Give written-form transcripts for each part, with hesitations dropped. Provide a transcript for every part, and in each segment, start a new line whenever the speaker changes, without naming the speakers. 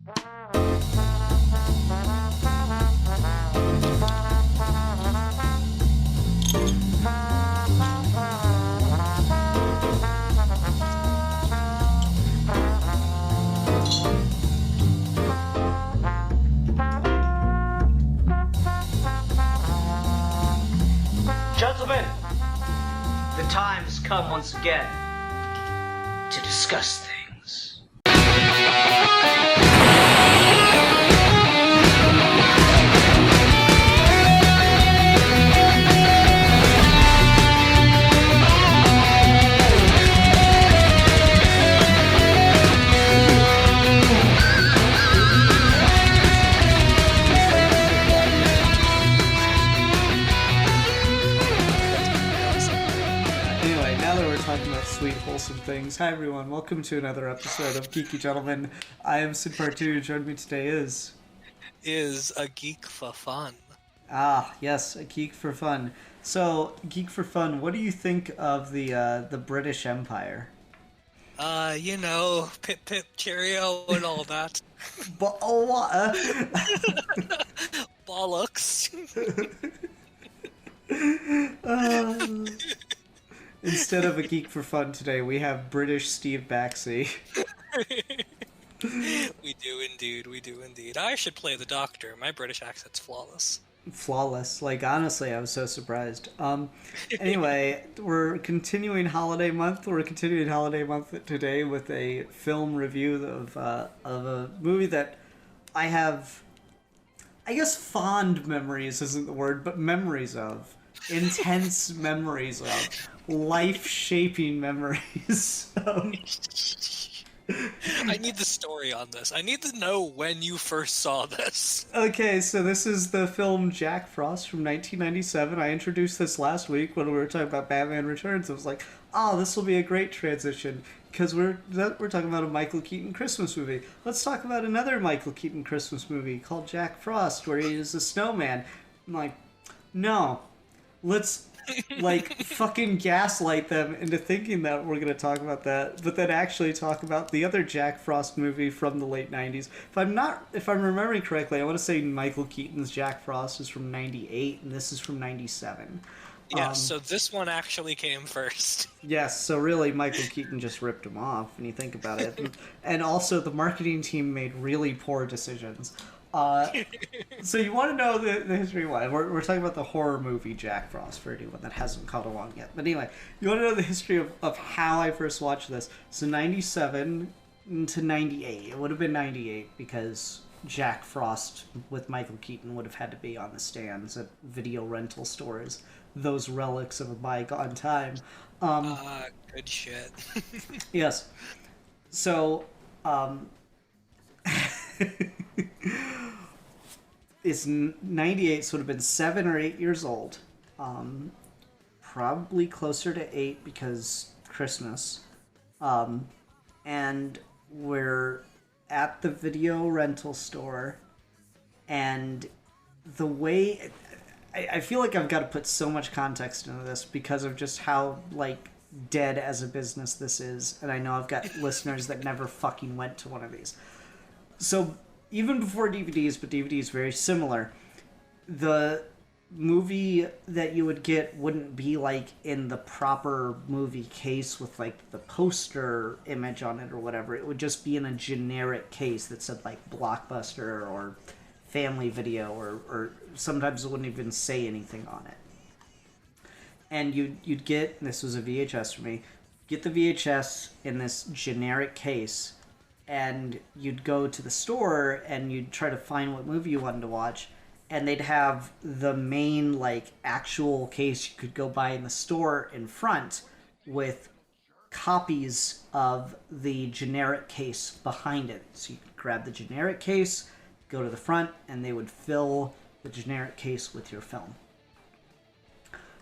Gentlemen, the time has come once again to discuss things.
Anyway, now that we're talking about sweet, wholesome things, hi everyone, welcome to another episode of Geeky Gentlemen. I am Sid Partu, joining me today is
a geek for fun.
Ah, yes, a geek for fun. So, geek for fun, what do you think of the British Empire?
Pip pip cheerio and all that.
But oh what?
Bollocks.
Instead of a geek for fun today, we have British Steve Baxi.
We do indeed. I should play the Doctor. My British accent's flawless.
Flawless. Like, honestly, I was so surprised. Anyway, we're continuing holiday month. We're continuing holiday month today with a film review of a movie that I have, I guess fond memories isn't the word, but memories of. Intense memories of. Life-shaping memories.
I need the story on this. I need to know when you first saw this.
Okay, so this is the film Jack Frost from 1997. I introduced this last week when we were talking about Batman Returns. I was like, oh, this will be a great transition because we're talking about a Michael Keaton Christmas movie. Let's talk about another Michael Keaton Christmas movie called Jack Frost where he is a snowman. I'm like, no, let's fucking gaslight them into thinking that we're going to talk about that, but then actually talk about the other Jack Frost movie from the late 90s. If I'm remembering correctly, I want to say Michael Keaton's Jack Frost is from 98 and this is from 97.
Yeah, so this one actually came first.
Yes, so really Michael Keaton just ripped him off when you think about it. And also the marketing team made really poor decisions. So you want to know the history why? We're talking about the horror movie Jack Frost for anyone that hasn't caught along yet. But anyway, you want to know the history of how I first watched this. So 97 to 98. It would have been 98 because Jack Frost with Michael Keaton would have had to be on the stands at video rental stores. Those relics of a bygone time.
Good shit.
Yes. So, it's 98, so it would have been 7 or 8 years old. Probably closer to 8 because Christmas. And we're at the video rental store, and the way... I feel like I've got to put so much context into this because of just how, dead as a business this is. And I know I've got listeners that never fucking went to one of these. So, even before DVDs, but DVDs very similar, the movie that you would get wouldn't be, in the proper movie case with, the poster image on it or whatever. It would just be in a generic case that said, Blockbuster or Family Video, or sometimes it wouldn't even say anything on it. And you'd get, and this was a VHS for me, get the VHS in this generic case, and you'd go to the store and you'd try to find what movie you wanted to watch, and they'd have the main, actual case you could go buy in the store in front with copies of the generic case behind it. So you could grab the generic case, go to the front, and they would fill the generic case with your film.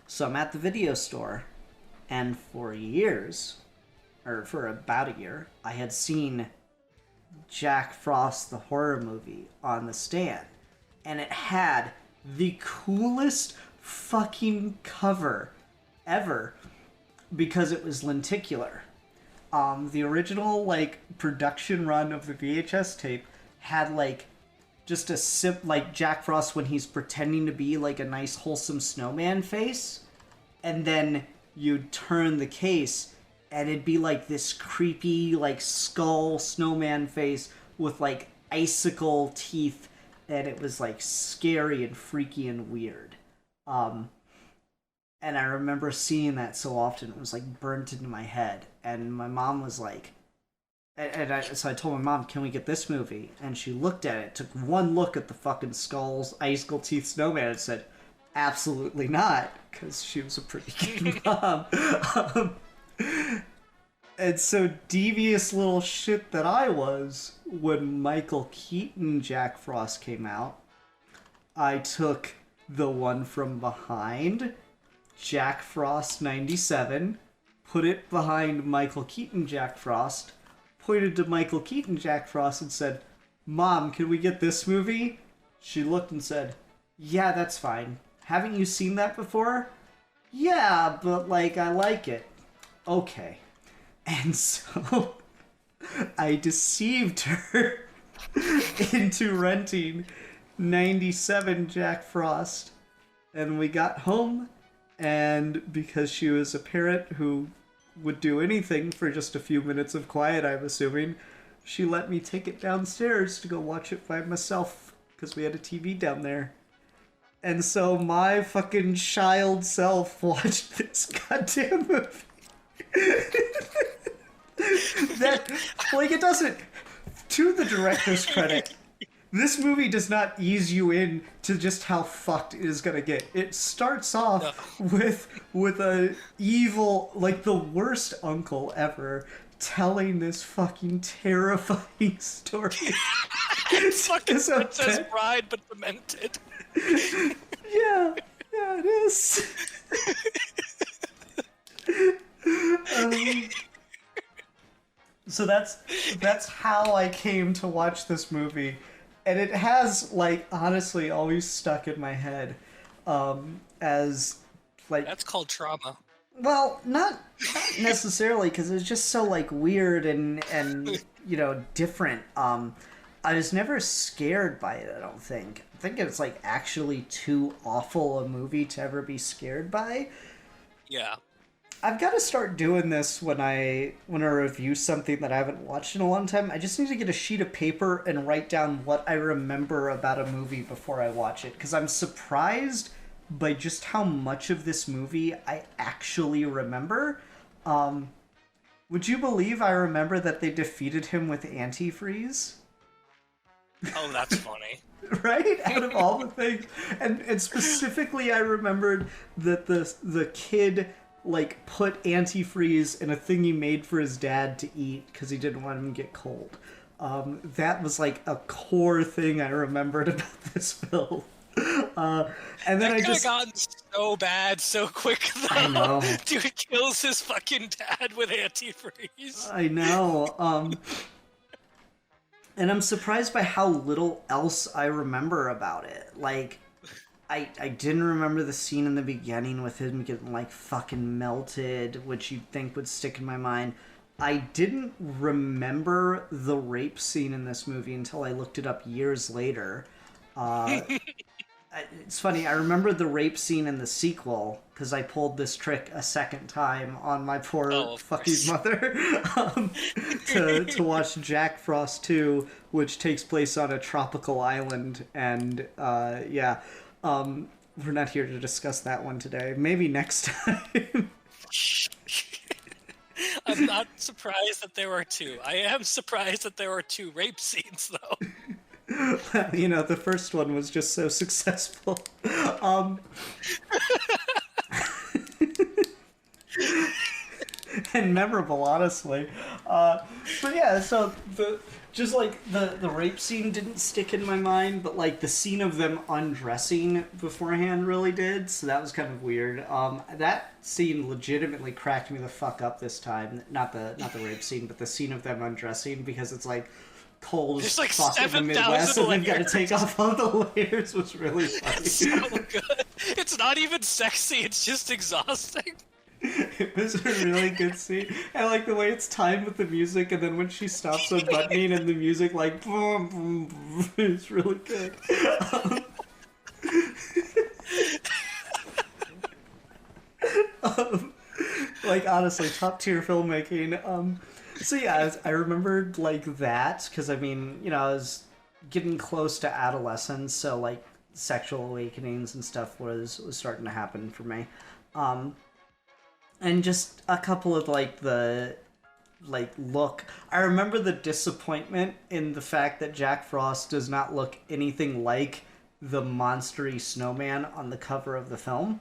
So I'm at the video store, and for years, or for about a year, I had seen Jack Frost, the horror movie, on the stand. And it had the coolest fucking cover ever because it was lenticular. The original, production run of the VHS tape had like just a sip, like Jack Frost when he's pretending to be like a nice wholesome snowman face, and then you'd turn the case and it'd be like this creepy like skull snowman face with like icicle teeth, and it was like scary and freaky and weird. And I remember seeing that so often, it was like burnt into my head. And my mom was like, so I told my mom, can we get this movie? And she looked at it, took one look at the fucking skulls, icicle teeth snowman, and said, absolutely not, because she was a pretty good mom. And so devious little shit that I was, when Michael Keaton Jack Frost came out, I took the one from behind, Jack Frost 97, put it behind Michael Keaton Jack Frost, pointed to Michael Keaton Jack Frost and said, Mom, can we get this movie? She looked and said, yeah, that's fine. Haven't you seen that before? Yeah, but like, I like it. Okay. And so I deceived her into renting 97 Jack Frost, and we got home, and because she was a parent who would do anything for just a few minutes of quiet, I'm assuming, she let me take it downstairs to go watch it by myself, because we had a TV down there. And so my fucking child self watched this goddamn movie. That, like, it doesn't, to the director's credit, this movie does not ease you in to just how fucked it is gonna get. It starts off with a evil, like the worst uncle ever, telling this fucking terrifying story.
It's fucking Princess Bride, but demented.
Yeah, it is. So that's how I came to watch this movie. And it has, like, honestly always stuck in my head as, like...
That's called trauma.
Well, not necessarily, because it was just so, like, weird and you know, different. I was never scared by it, I don't think. I think it's, like, actually too awful a movie to ever be scared by.
Yeah.
I've got to start doing this when I review something that I haven't watched in a long time. I just need to get a sheet of paper and write down what I remember about a movie before I watch it, because I'm surprised by just how much of this movie I actually remember. Would you believe I remember that they defeated him with antifreeze?
Oh, that's funny.
Right? Out of all the things. And specifically I remembered that the kid... like, put antifreeze in a thing he made for his dad to eat because he didn't want him to get cold. That was, like, a core thing I remembered about this film. And then
that
I
could
just...
have gotten so bad so quick, though.
I know.
Dude kills his fucking dad with antifreeze.
I know. And I'm surprised by how little else I remember about it. Like... I didn't remember the scene in the beginning with him getting, like, fucking melted, which you'd think would stick in my mind. I didn't remember the rape scene in this movie until I looked it up years later. It's funny, I remember the rape scene in the sequel, because I pulled this trick a second time on my poor fucking mother, to watch Jack Frost 2, which takes place on a tropical island, and, yeah... we're not here to discuss that one today. Maybe next time.
I'm not surprised that there were two. I am surprised that there were two rape scenes, though.
You know, the first one was just so successful. And memorable, honestly. But yeah, so the rape scene didn't stick in my mind, but like the scene of them undressing beforehand really did, so that was kind of weird. That scene legitimately cracked me the fuck up this time. Not the rape scene, but the scene of them undressing, because it's like cold as
like
fuck in the Midwest, and they've got to take off all the layers, was really funny.
It's so good. It's not even sexy, it's just exhausting.
It was a really good scene. I like the way it's timed with the music, and then when she stops unbuttoning and the music like boom, boom, boom, it's really good. Like honestly, top tier filmmaking. So yeah, I remembered like that because I mean, you know, I was getting close to adolescence, so like sexual awakenings and stuff was starting to happen for me. Um, and just a couple of like the look. I remember the disappointment in the fact that Jack Frost does not look anything like the monstery snowman on the cover of the film.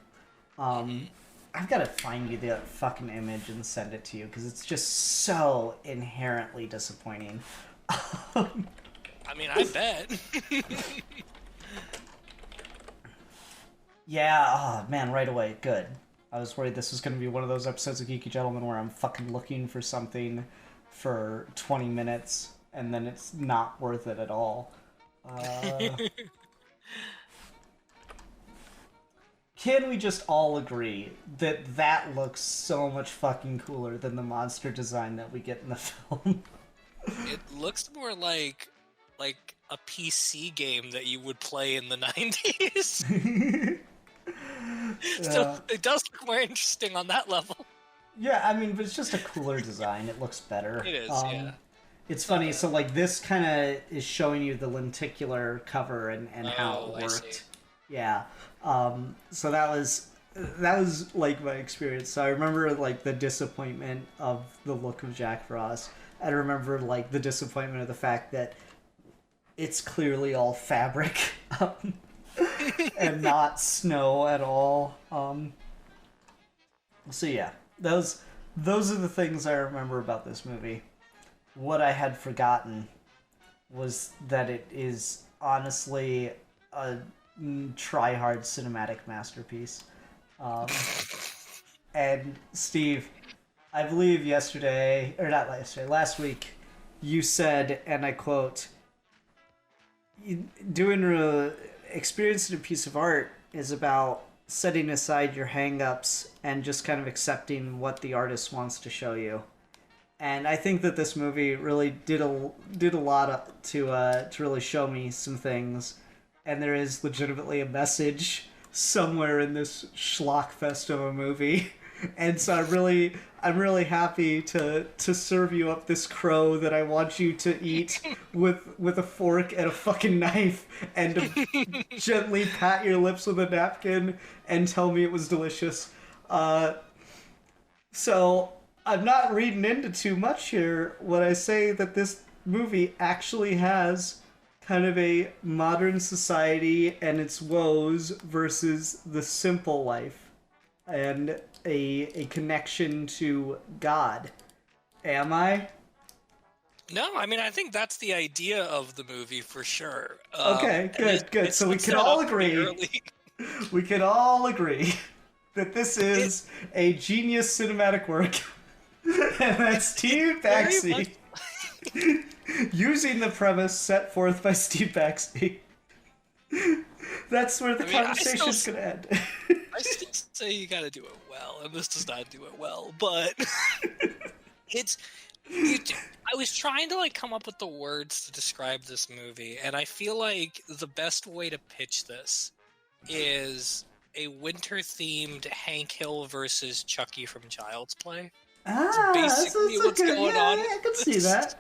I've got to find you the fucking image and send it to you because it's just so inherently disappointing.
I mean, I bet.
Yeah, oh man, right away, good. I was worried this was going to be one of those episodes of Geeky Gentleman where I'm fucking looking for something for 20 minutes and then it's not worth it at all. Can we just all agree that that looks so much fucking cooler than the monster design that we get in the film?
It looks more like a PC game that you would play in the 90s. So it does look more interesting on that level.
Yeah, I mean, but it's just a cooler design. It looks better.
It is, yeah.
It's funny, so like this kind of is showing you the lenticular cover and how it
I see.
worked. Yeah. So that was like my experience. So I remember like the disappointment of the look of Jack Frost. I remember like the disappointment of the fact that it's clearly all fabric and not snow at all. So yeah, those are the things I remember about this movie. What I had forgotten was that it is honestly a try-hard cinematic masterpiece. And Steve, I believe last week, you said, and I quote, experiencing a piece of art is about setting aside your hang-ups and just kind of accepting what the artist wants to show you. And I think that this movie really did a lot to really show me some things. And there is legitimately a message somewhere in this schlock fest of a movie. And so I'm really happy to serve you up this crow that I want you to eat with a fork and a fucking knife and to gently pat your lips with a napkin and tell me it was delicious. So I'm not reading into too much here when I say that this movie actually has kind of a modern society and its woes versus the simple life and a connection to God. Am I?
No, I mean, I think that's the idea of the movie for sure.
Okay, good. So we can all agree. We can all agree that this is a genius cinematic work. And that's Steve Baxi using the premise set forth by Steve Baxi. That's where the conversation's going to end.
I still say you gotta do it well, and this does not do it well, but I was trying to like come up with the words to describe this movie, and I feel like the best way to pitch this is a winter-themed Hank Hill versus Chucky from Child's Play. Basically what's going on.
I can see that.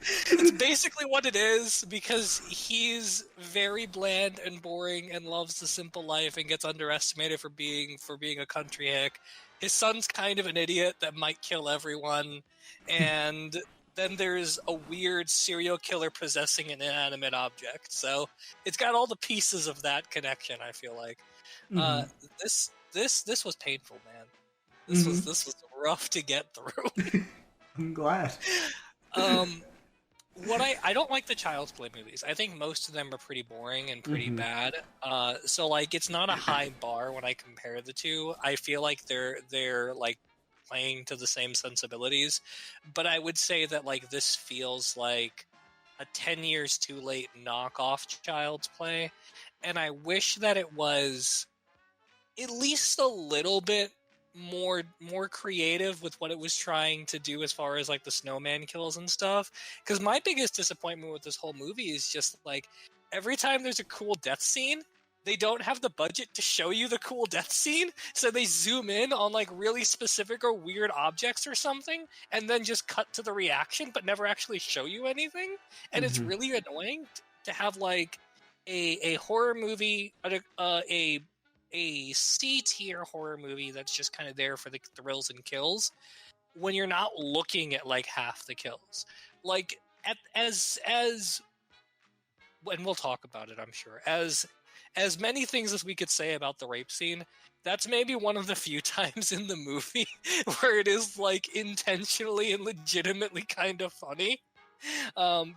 It's basically what it is, because he's very bland and boring and loves the simple life and gets underestimated for being a country hick. His son's kind of an idiot that might kill everyone, and then there's a weird serial killer possessing an inanimate object. So it's got all the pieces of that connection, I feel like. This was painful, man. This was rough to get through.
I'm glad.
What I don't like the Child's Play movies. I think most of them are pretty boring and pretty bad. So like it's not a high bar when I compare the two. I feel like they're like playing to the same sensibilities. But I would say that like this feels like a 10 years too late knockoff Child's Play. And I wish that it was at least a little bit more creative with what it was trying to do as far as like the snowman kills and stuff. Because my biggest disappointment with this whole movie is just like every time there's a cool death scene, they don't have the budget to show you the cool death scene, so they zoom in on like really specific or weird objects or something, and then just cut to the reaction, but never actually show you anything. And it's really annoying to have like a horror movie, a C tier horror movie that's just kind of there for the thrills and kills, when you're not looking at like half the kills. Like as and we'll talk about it, I'm sure. As many things as we could say about the rape scene, that's maybe one of the few times in the movie where it is like intentionally and legitimately kind of funny.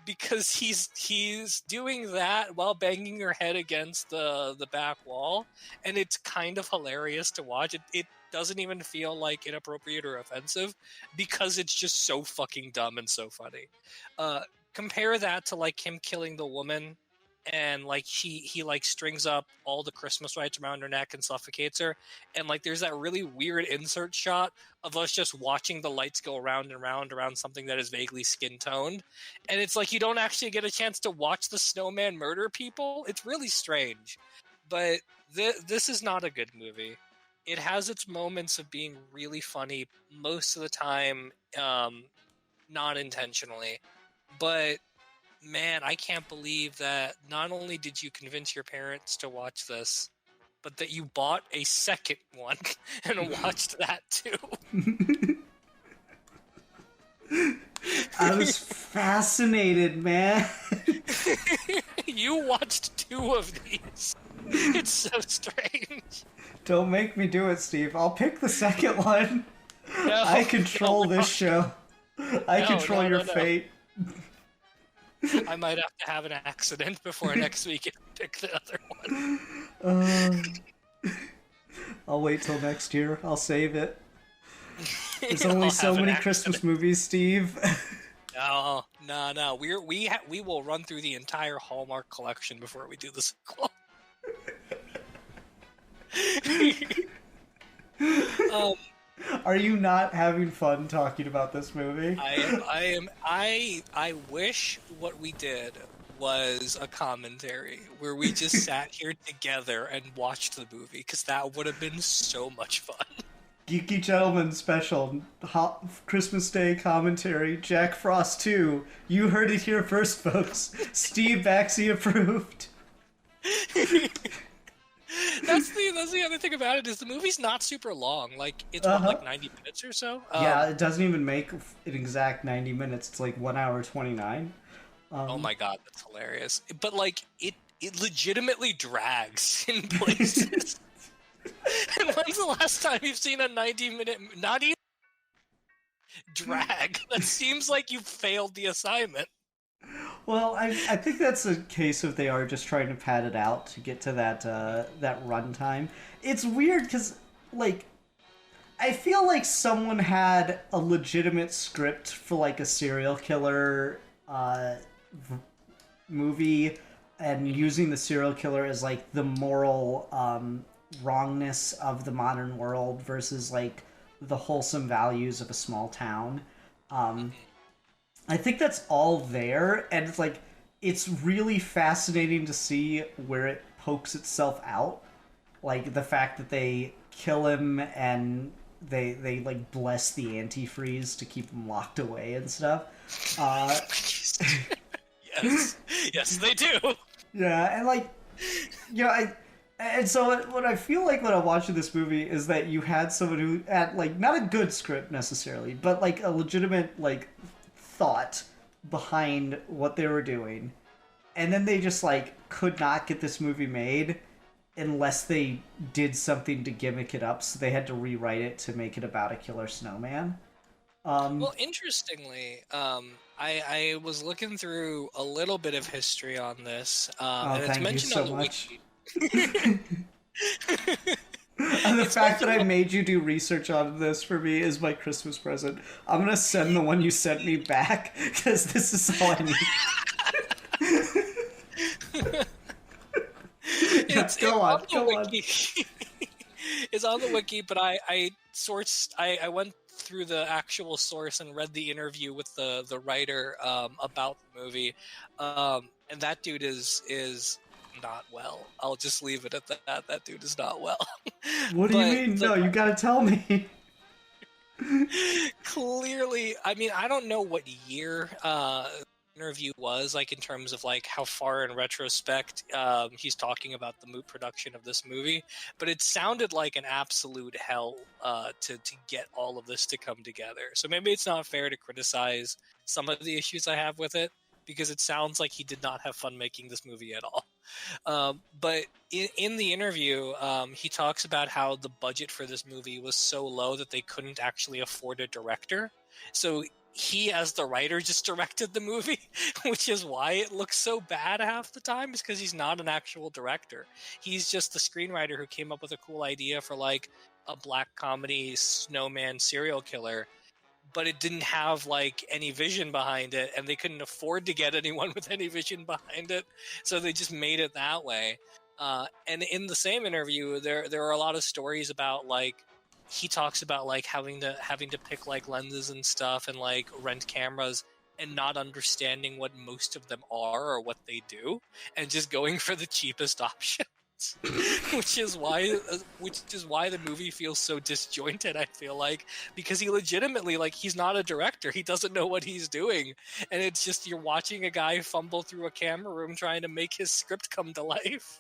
Because he's doing that while banging her head against the back wall, and it's kind of hilarious to watch. It doesn't even feel like inappropriate or offensive because it's just so fucking dumb and so funny. Compare that to like him killing the woman, and like he like strings up all the Christmas lights around her neck and suffocates her, and like there's that really weird insert shot of us just watching the lights go around and around something that is vaguely skin toned, and it's like you don't actually get a chance to watch the snowman murder people. It's really strange, but this is not a good movie. It has its moments of being really funny most of the time, not intentionally, but man, I can't believe that not only did you convince your parents to watch this, but that you bought a second one and watched that too.
I was fascinated, man.
You watched 2 of these. It's so strange.
Don't make me do it, Steve. I'll pick the second one.
No,
I control this show. I control your fate.
I might have to have an accident before next week and pick the other one.
I'll wait till next year. I'll save it. There's only so many Christmas movies, Steve.
No. We will run through the entire Hallmark collection before we do the sequel.
Are you not having fun talking about this movie?
I wish what we did was a commentary where we just sat here together and watched the movie, because that would have been so much fun.
Geeky Gentleman special, Christmas Day commentary, Jack Frost 2. You heard it here first, folks. Steve Baxi approved.
That's the other thing about it, is the movie's not super long. Like, it's like 90 minutes or so.
Yeah, it doesn't even make an exact 90 minutes. It's like 1 hour 29.
Oh my god, that's hilarious. But like, it legitimately drags in places. And when's the last time you've seen a 90-minute, not even drag? That seems like you failed the assignment.
Well, I think that's a case of they are just trying to pad it out to get to that runtime. It's weird because, like, I feel like someone had a legitimate script for like a serial killer movie, and using the serial killer as like the moral wrongness of the modern world versus like the wholesome values of a small town. I think that's all there, and it's like, it's really fascinating to see where it pokes itself out. Like the fact that they kill him and they like bless the antifreeze to keep him locked away and stuff.
Yes, they do.
Yeah, and like, you know, and so what I feel like when I'm watching this movie is that you had someone who had like not a good script necessarily, but like a legitimate like thought behind what they were doing, and then they just like could not get this movie made unless they did something to gimmick it up, so they had to rewrite it to make it about a killer snowman.
Well, interestingly, I was looking through a little bit of history on this, and it's mentioned on the wiki.
And the fact that I made you do research on this for me is my Christmas present. I'm gonna send the one you sent me back, because this is all I need.
Go on. It's on the wiki, but I went through the actual source and read the interview with the writer about the movie, and that dude is not well. I'll just leave it at that. That dude is not well.
What do you mean? No, you gotta tell me.
Clearly, I mean, I don't know what year interview was like in terms of like how far in retrospect he's talking about the production of this movie, but it sounded like an absolute hell to get all of this to come together. So maybe it's not fair to criticize some of the issues I have with it, because it sounds like he did not have fun making this movie at all. But in the interview, he talks about how the budget for this movie was so low that they couldn't actually afford a director. So he, as the writer, just directed the movie, which is why it looks so bad half the time, is because he's not an actual director. He's just the screenwriter who came up with a cool idea for like a black comedy snowman serial killer, but it didn't have like any vision behind it, and they couldn't afford to get anyone with any vision behind it, so they just made it that way. And in the same interview, there are a lot of stories about like he talks about like having to pick like lenses and stuff and like rent cameras and not understanding what most of them are or what they do, and just going for the cheapest option. which is why the movie feels so disjointed, I feel like, because he legitimately, like, he's not a director, he doesn't know what he's doing, and it's just you're watching a guy fumble through a camera room trying to make his script come to life.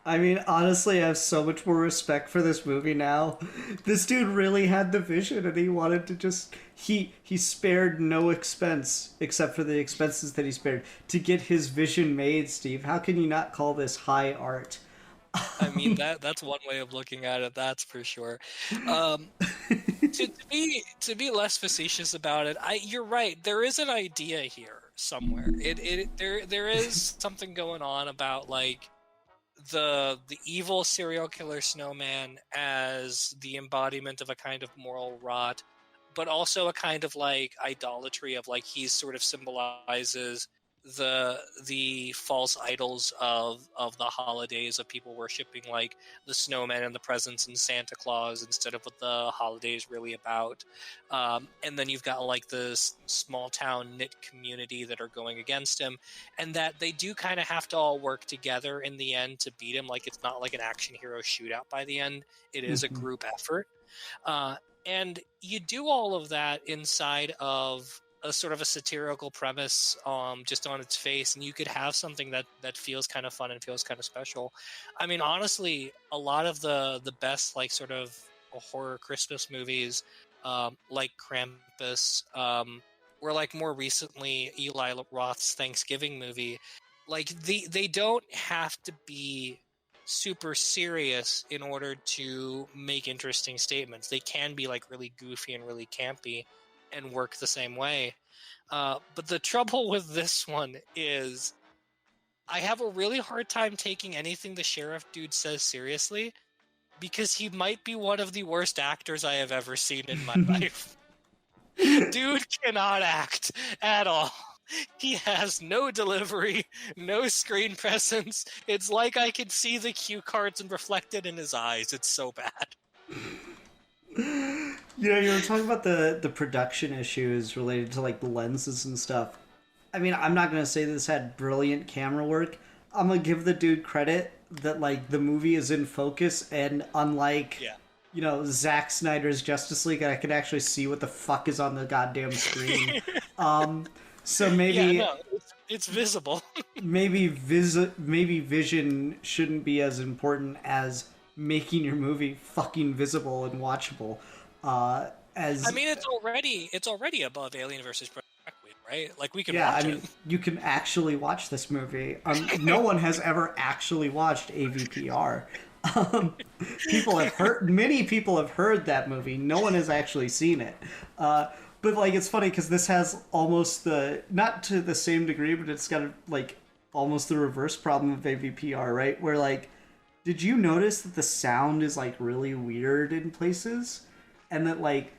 I mean, honestly, I have so much more respect for this movie now. This dude really had the vision, and he wanted to just... He spared no expense, except for the expenses that he spared, to get his vision made, Steve. How can you not call this high art?
I mean, that's one way of looking at it, that's for sure. To be less facetious about it, you're right. There is an idea here somewhere. There is something going on about like the evil serial killer snowman as the embodiment of a kind of moral rot, but also a kind of like idolatry of like he sort of symbolizes the false idols of the holidays, of people worshiping like the snowman and the presents and Santa Claus instead of what the holiday is really about. And then you've got like this small town knit community that are going against him, and that they do kind of have to all work together in the end to beat him. Like it's not like an action hero shootout by the end. It is a group effort. And you do all of that inside of a sort of a satirical premise, just on its face, and you could have something that feels kind of fun and feels kind of special. I mean, honestly, a lot of the best like sort of horror Christmas movies, like Krampus, or like more recently Eli Roth's Thanksgiving movie, like they don't have to be super serious in order to make interesting statements. They can be like really goofy and really campy and work the same way. But the trouble with this one is I have a really hard time taking anything the sheriff dude says seriously, because he might be one of the worst actors I have ever seen in my life. Dude cannot act at all. He has no delivery, no screen presence. It's like I can see the cue cards and reflected in his eyes. It's so bad.
You know, you were talking about the production issues related to like the lenses and stuff. I mean, I'm not gonna say this had brilliant camera work. I'm gonna give the dude credit that like the movie is in focus, and unlike you know Zack Snyder's Justice League, I can actually see what the fuck is on the goddamn screen. So maybe
it's visible.
maybe vision shouldn't be as important as making your movie fucking visible and watchable. As
I mean, it's already above Alien versus Requiem, right? Like we can watch
I mean, you can actually watch this movie. No one has ever actually watched AVPR. Many people have heard that movie. No one has actually seen it. But like, it's funny because this has almost not to the same degree, but it's got like almost the reverse problem of AVPR, right? Where like, did you notice that the sound is like really weird in places, and that like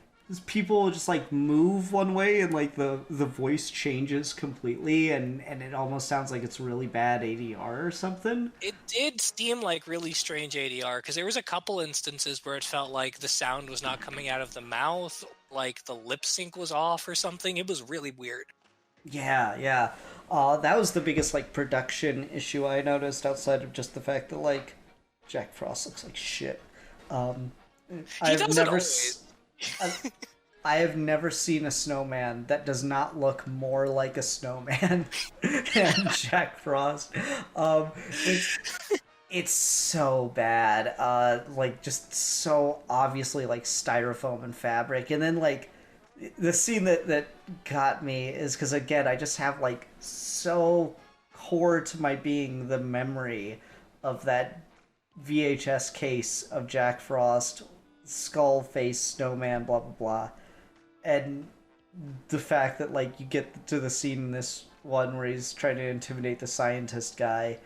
people just like move one way and like the voice changes completely and it almost sounds like it's really bad ADR or something.
It did seem like really strange ADR because there was a couple instances where it felt like the sound was not coming out of the mouth, like the lip sync was off or something. It was really weird.
Yeah. That was the biggest like production issue I noticed outside of just the fact that like Jack Frost looks like shit. Um,
He doesn't always.
I have never seen a snowman that does not look more like a snowman than Jack Frost. Um, it's it's so bad. Like just so obviously like styrofoam and fabric, and then like the scene that got me is because again I just have like so core to my being the memory of that VHS case of Jack Frost, skull face snowman, blah blah blah, and the fact that like you get to the scene in this one where he's trying to intimidate the scientist guy,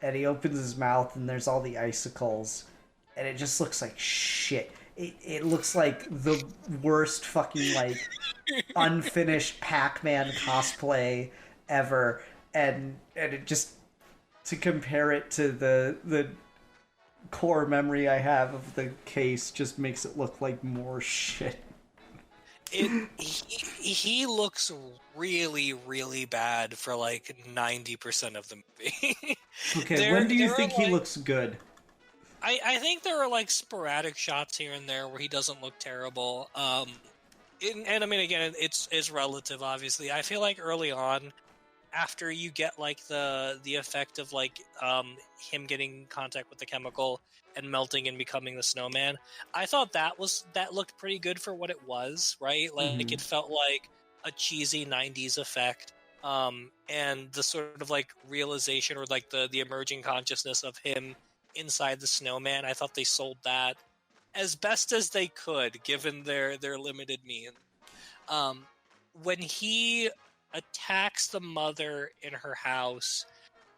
and he opens his mouth and there's all the icicles, and it just looks like shit. It looks like the worst fucking like unfinished Pac-Man cosplay ever, and it just to compare it to the core memory I have of the case just makes it look like more shit.
He looks really, really bad for like 90% of the movie.
Okay, when do you think he looks good?
I think there are like sporadic shots here and there where he doesn't look terrible. And I mean, again, it's relative, obviously. I feel like early on, after you get like the effect of like him getting in contact with the chemical and melting and becoming the snowman, I thought that looked pretty good for what it was, right? Like it felt like a cheesy 90s effect. And the sort of like realization or like the emerging consciousness of him inside the snowman, I thought they sold that as best as they could given their limited means. When he attacks the mother in her house,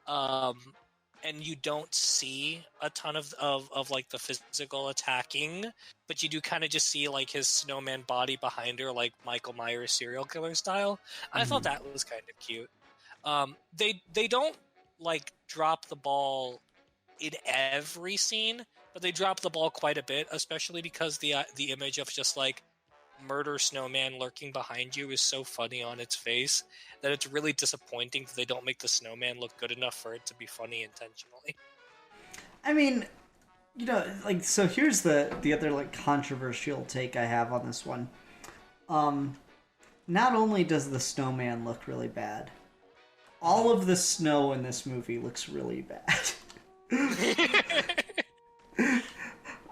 and you don't see a ton of like the physical attacking, but you do kind of just see like his snowman body behind her, like Michael Myers serial killer style. I thought that was kind of cute. They don't like drop the ball in every scene, but they drop the ball quite a bit, especially because the image of just like murder snowman lurking behind you is so funny on its face that it's really disappointing that they don't make the snowman look good enough for it to be funny intentionally.
I mean, you know, like, so here's the other like controversial take I have on this one. Not only does the snowman look really bad, all of the snow in this movie looks really bad.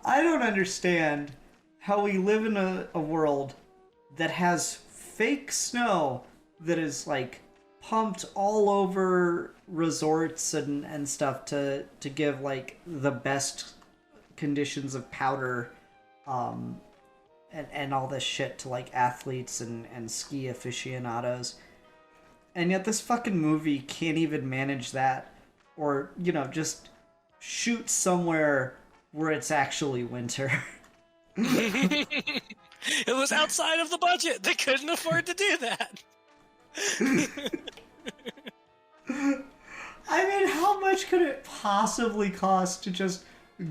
I don't understand how we live in a world that has fake snow that is like pumped all over resorts and stuff to give like the best conditions of powder and all this shit to like athletes and ski aficionados, and yet this fucking movie can't even manage that, or you know, just shoot somewhere where it's actually winter.
It was outside of the budget. They couldn't afford to do that.
I mean, how much could it possibly cost to just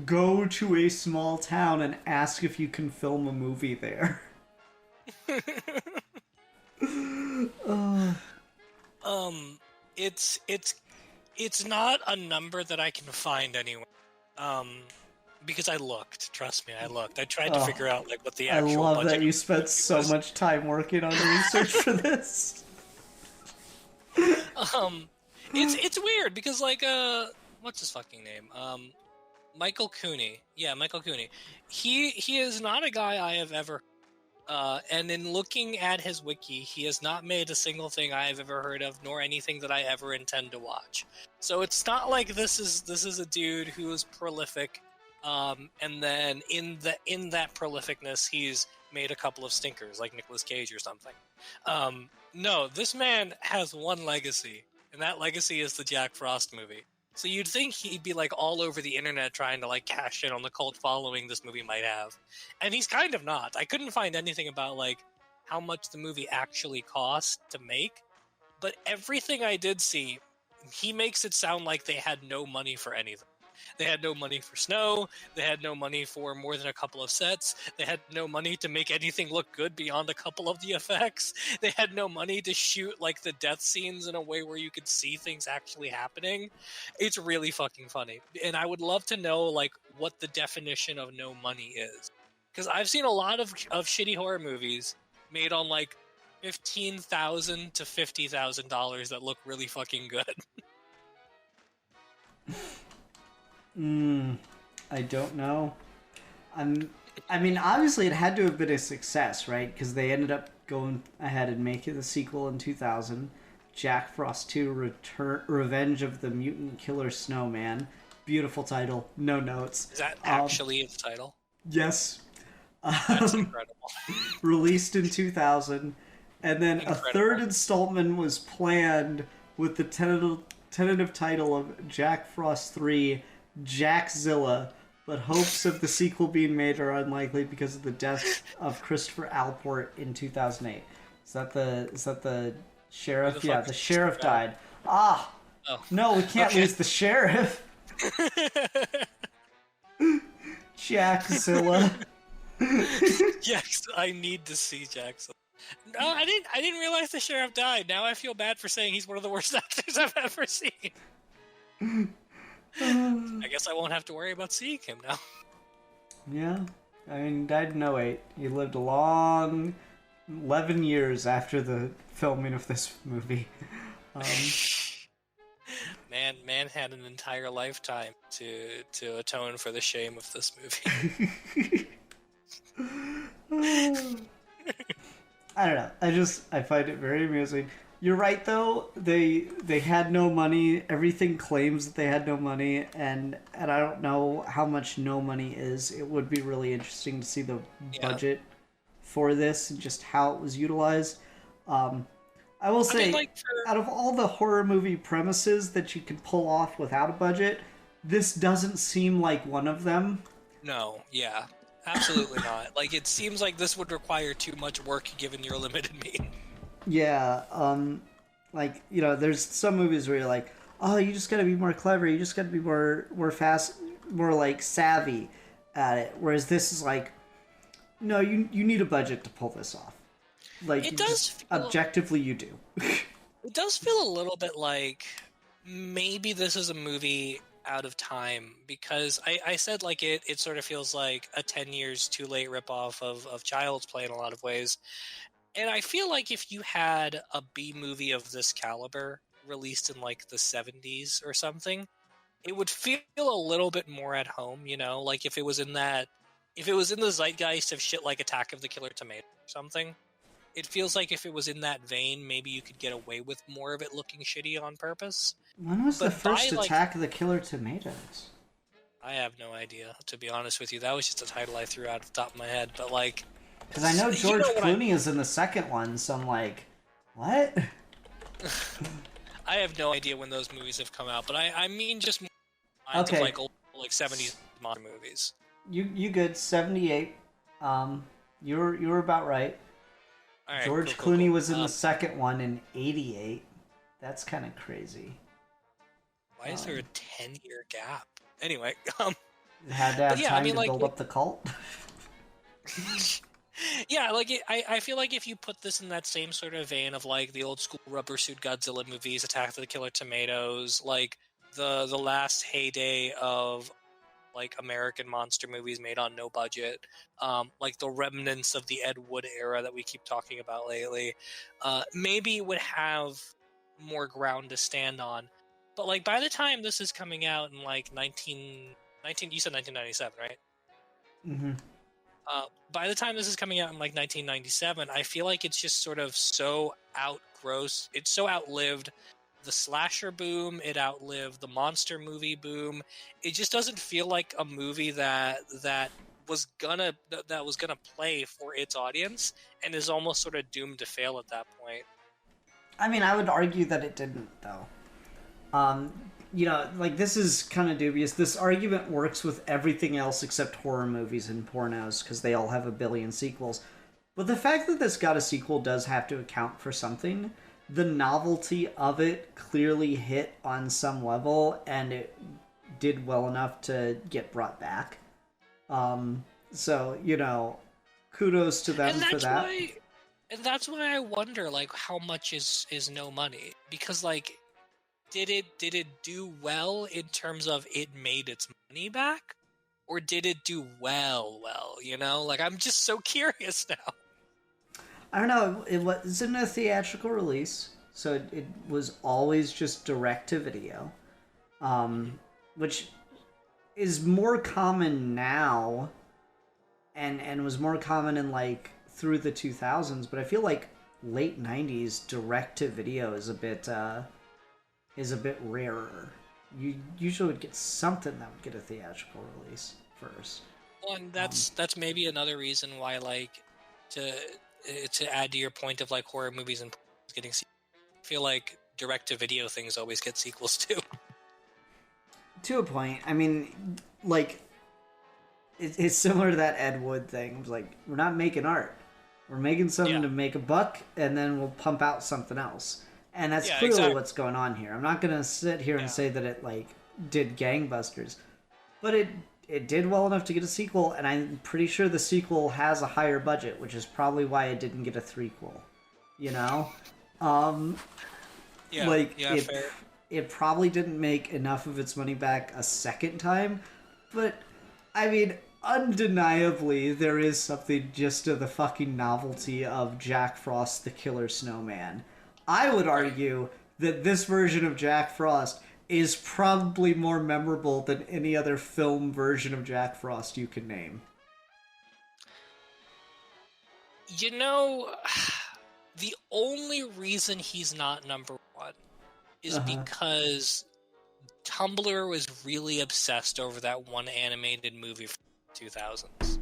go to a small town and ask if you can film a movie there?
It's not a number that I can find anywhere. Because I looked. Trust me, I looked. I tried to figure out like what the actual.
I love
budget
that you spent so much time working on research for this.
It's weird because like what's his fucking name? Michael Cooney. Yeah, Michael Cooney. He is not a guy I have ever. And in looking at his wiki, he has not made a single thing I have ever heard of, nor anything that I ever intend to watch. So it's not like this is a dude who is prolific, and then in that prolificness, he's made a couple of stinkers like Nicolas Cage or something. No, this man has one legacy, and that legacy is the Jack Frost movie. So you'd think he'd be like all over the internet trying to like cash in on the cult following this movie might have. And he's kind of not. I couldn't find anything about like how much the movie actually cost to make, but everything I did see, he makes it sound like they had no money for anything. They had no money for snow. They had no money for more than a couple of sets. They had no money to make anything look good beyond a couple of the effects. They had no money to shoot like the death scenes in a way where you could see things actually happening. It's really fucking funny. And I would love to know like what the definition of no money is. Because I've seen a lot of shitty horror movies made on like $15,000 to $50,000 that look really fucking good.
I don't know. I mean, obviously it had to have been a success, right? Because they ended up going ahead and making the sequel in 2000, Jack Frost 2: Revenge of the Mutant Killer Snowman. Beautiful title, no notes.
Is that actually the title?
Yes.
That's incredible.
Released in 2000, and then a third installment was planned with the tentative title of Jack Frost 3: Jackzilla, but hopes of the sequel being made are unlikely because of the death of Christopher Alport in 2008. Is that the sheriff? Yeah, the sheriff died. Ah! Oh. No, we can't lose the sheriff! Jackzilla.
Yes, I need to see Jackzilla. No, I didn't realize the sheriff died. Now I feel bad for saying he's one of the worst actors I've ever seen. I guess I won't have to worry about seeing him now.
Yeah. I mean, he died in 08. He lived a long 11 years after the filming of this movie.
Man had an entire lifetime to atone for the shame of this movie.
I don't know. I find it very amusing. You're right, though. They had no money. Everything claims that they had no money, and I don't know how much no money is. It would be really interesting to see the budget for this and just how it was utilized. I will say, out of all the horror movie premises that you can pull off without a budget, this doesn't seem like one of them.
No, yeah, absolutely not. Like, it seems like this would require too much work given your limited means.
Yeah, like, you know, there's some movies where you're like, oh, you just gotta be more clever, you just gotta be more fast, more, like, savvy at it. Whereas this is like, no, you need a budget to pull this off. Like,
it does feel,
objectively, you do.
It does feel a little bit like maybe this is a movie out of time, because I said, like, it sort of feels like a 10 years too late ripoff of Child's Play in a lot of ways. And I feel like if you had a B movie of this caliber released in like the 70s or something, it would feel a little bit more at home, you know? Like if it was in the zeitgeist of shit like Attack of the Killer Tomato or something, it feels like if it was in that vein, maybe you could get away with more of it looking shitty on purpose.
When was the first Attack of the Killer Tomatoes?
I have no idea, to be honest with you. That was just a title I threw out at the top of my head, but like...
Because I know George Clooney is in the second one, so I'm like, what?
I have no idea when those movies have come out, but I mean just more
okay.
of like old, like 70s modern movies.
You good? 78. You were about right.
All right,
George Clooney was in the second one in 88. That's kind of crazy.
Why is there a 10-year gap? Anyway,
had to have time to build up the cult.
Yeah, like I feel like if you put this in that same sort of vein of like the old school rubber suit Godzilla movies, Attack of the Killer Tomatoes, like the last heyday of like American monster movies made on no budget, like the remnants of the Ed Wood era that we keep talking about lately, maybe it would have more ground to stand on. But like by the time this is coming out in like you said 1997, right?
Mm-hmm.
By the time this is coming out in like 1997, I feel like it's just sort of so it's so outlived the slasher boom, it outlived the monster movie boom. It just doesn't feel like a movie that was gonna play for its audience, and is almost sort of doomed to fail at that point.
I mean, I would argue that it didn't, though. like, this is kind of dubious. This argument works with everything else except horror movies and pornos, because they all have a billion sequels. But the fact that this got a sequel does have to account for something. The novelty of it clearly hit on some level, and it did well enough to get brought back. So, kudos to them for that.
And that's why I wonder, like, how much is no money? Because, like, did it do well in terms of it made its money back? Or did it do well, Like, I'm just so curious now.
I don't know. It wasn't a theatrical release, so it was always just direct-to-video, which is more common now, and was more common in, like, through the 2000s, but I feel like late 90s direct-to-video is a bit rarer. You usually would get something that would get a theatrical release first.
Well, and that's maybe another reason why, like, to add to your point of, like, horror movies and getting sequels, I feel like direct-to-video things always get sequels too.
To a point. I mean, like, it's similar to that Ed Wood thing. It was like, we're not making art. We're making something to make a buck, and then we'll pump out something else. And that's clearly what's going on here. I'm not going to sit here and say that it, like, did gangbusters. But it did well enough to get a sequel, and I'm pretty sure the sequel has a higher budget, which is probably why it didn't get a threequel.
Fair.
It probably didn't make enough of its money back a second time, but, I mean, undeniably, there is something just to the fucking novelty of Jack Frost the Killer Snowman. I would argue that this version of Jack Frost is probably more memorable than any other film version of Jack Frost you can name.
The only reason he's not number one is because Tumblr was really obsessed over that one animated movie from the 2000s.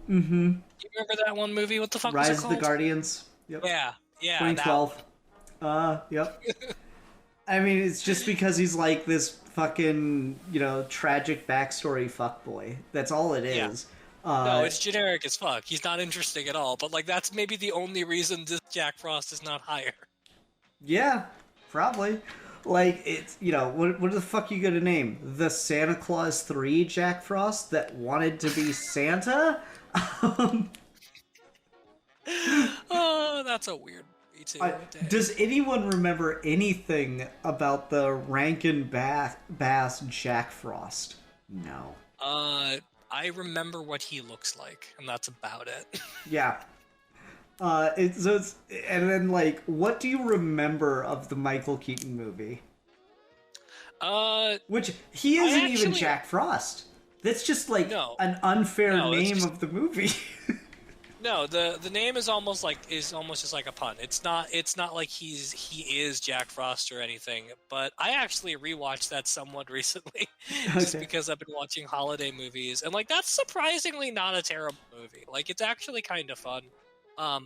Mm-hmm.
Do you remember that one movie? What the fuck
Rise
was it called?
of the Guardians. Yep.
Yeah.
2012. Yep. I mean, it's just because he's like this fucking, tragic backstory fuckboy. That's all it is.
No, it's generic as fuck. He's not interesting at all. But, like, that's maybe the only reason this Jack Frost is not higher.
Yeah, probably. Like, it's, what the fuck you gonna name? The Santa Claus 3 Jack Frost that wanted to be Santa?
Oh, that's a weird movie, too.
Does anyone remember anything about the Rankin Bass Jack Frost? No.
I remember what he looks like, and that's about it.
Yeah. And then, like, what do you remember of the Michael Keaton movie? Which, he isn't even Jack Frost. That's just, like, an unfair name of the movie.
No, the name is almost just like a pun. It's not like he is Jack Frost or anything. But I actually rewatched that somewhat recently, just because I've been watching holiday movies, and, like, that's surprisingly not a terrible movie. Like, it's actually kind of fun. I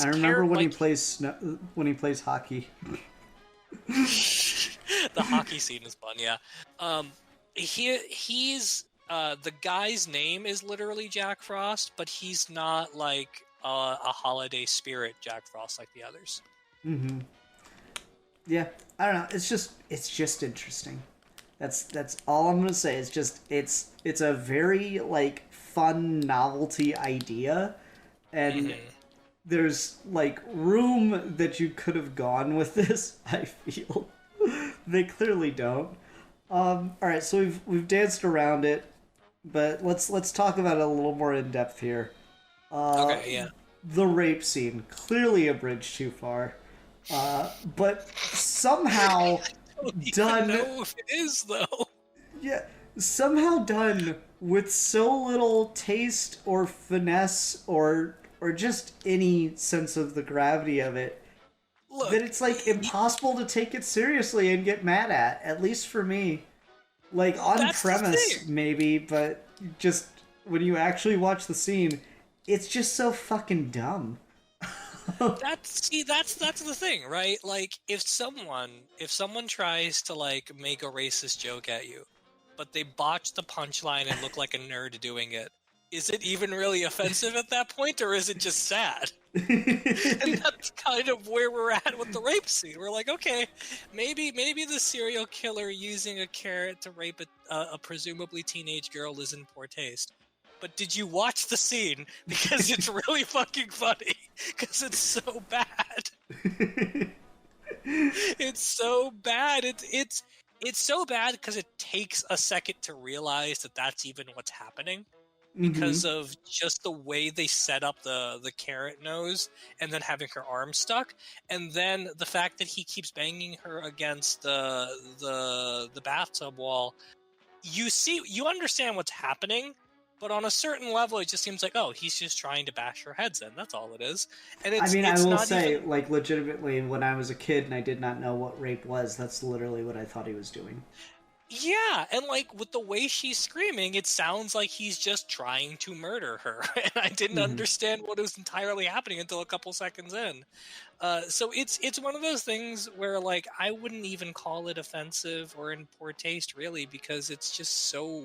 remember when he plays hockey.
The hockey scene is fun, yeah. He's the guy's name is literally Jack Frost, but he's not like a holiday spirit Jack Frost like the others.
Mm-hmm. Yeah, I don't know. It's just interesting. That's all I'm gonna say. It's a very, like, fun novelty idea, and there's, like, room that you could have gone with this. I feel they clearly don't. All right, so we've danced around it, but let's talk about it a little more in depth here. The rape scene, clearly a bridge too far, but somehow done.
I don't know if it is, though.
Yeah, somehow done with so little taste or finesse or just any sense of the gravity of it. Look, that it's, like, impossible to take it seriously and get mad at least for me. Like, on premise, maybe, but just when you actually watch the scene, it's just so fucking dumb.
That's the thing, right? Like if someone tries to like make a racist joke at you, but they botch the punchline and look like a nerd doing it, is it even really offensive at that point, or is it just sad? And that's kind of where we're at with the rape scene. We're like, okay, maybe the serial killer using a carrot to rape a presumably teenage girl is in poor taste. But did you watch the scene? Because it's really fucking funny. Because it's so bad. It's so bad. It's so bad because it takes a second to realize that that's even what's happening. Because of just the way they set up the carrot nose and then having her arm stuck, and then the fact that he keeps banging her against the bathtub wall. You understand what's happening, but on a certain level, it just seems like, oh, he's just trying to bash her heads in. That's all it is. And
I mean, I
it's
will
not
say,
even...
like, legitimately, when I was a kid and I did not know what rape was, that's literally what I thought he was doing.
Yeah, and like with the way she's screaming, it sounds like he's just trying to murder her, and I didn't understand what was entirely happening until a couple seconds in. So it's one of those things where like I wouldn't even call it offensive or in poor taste really, because it's just so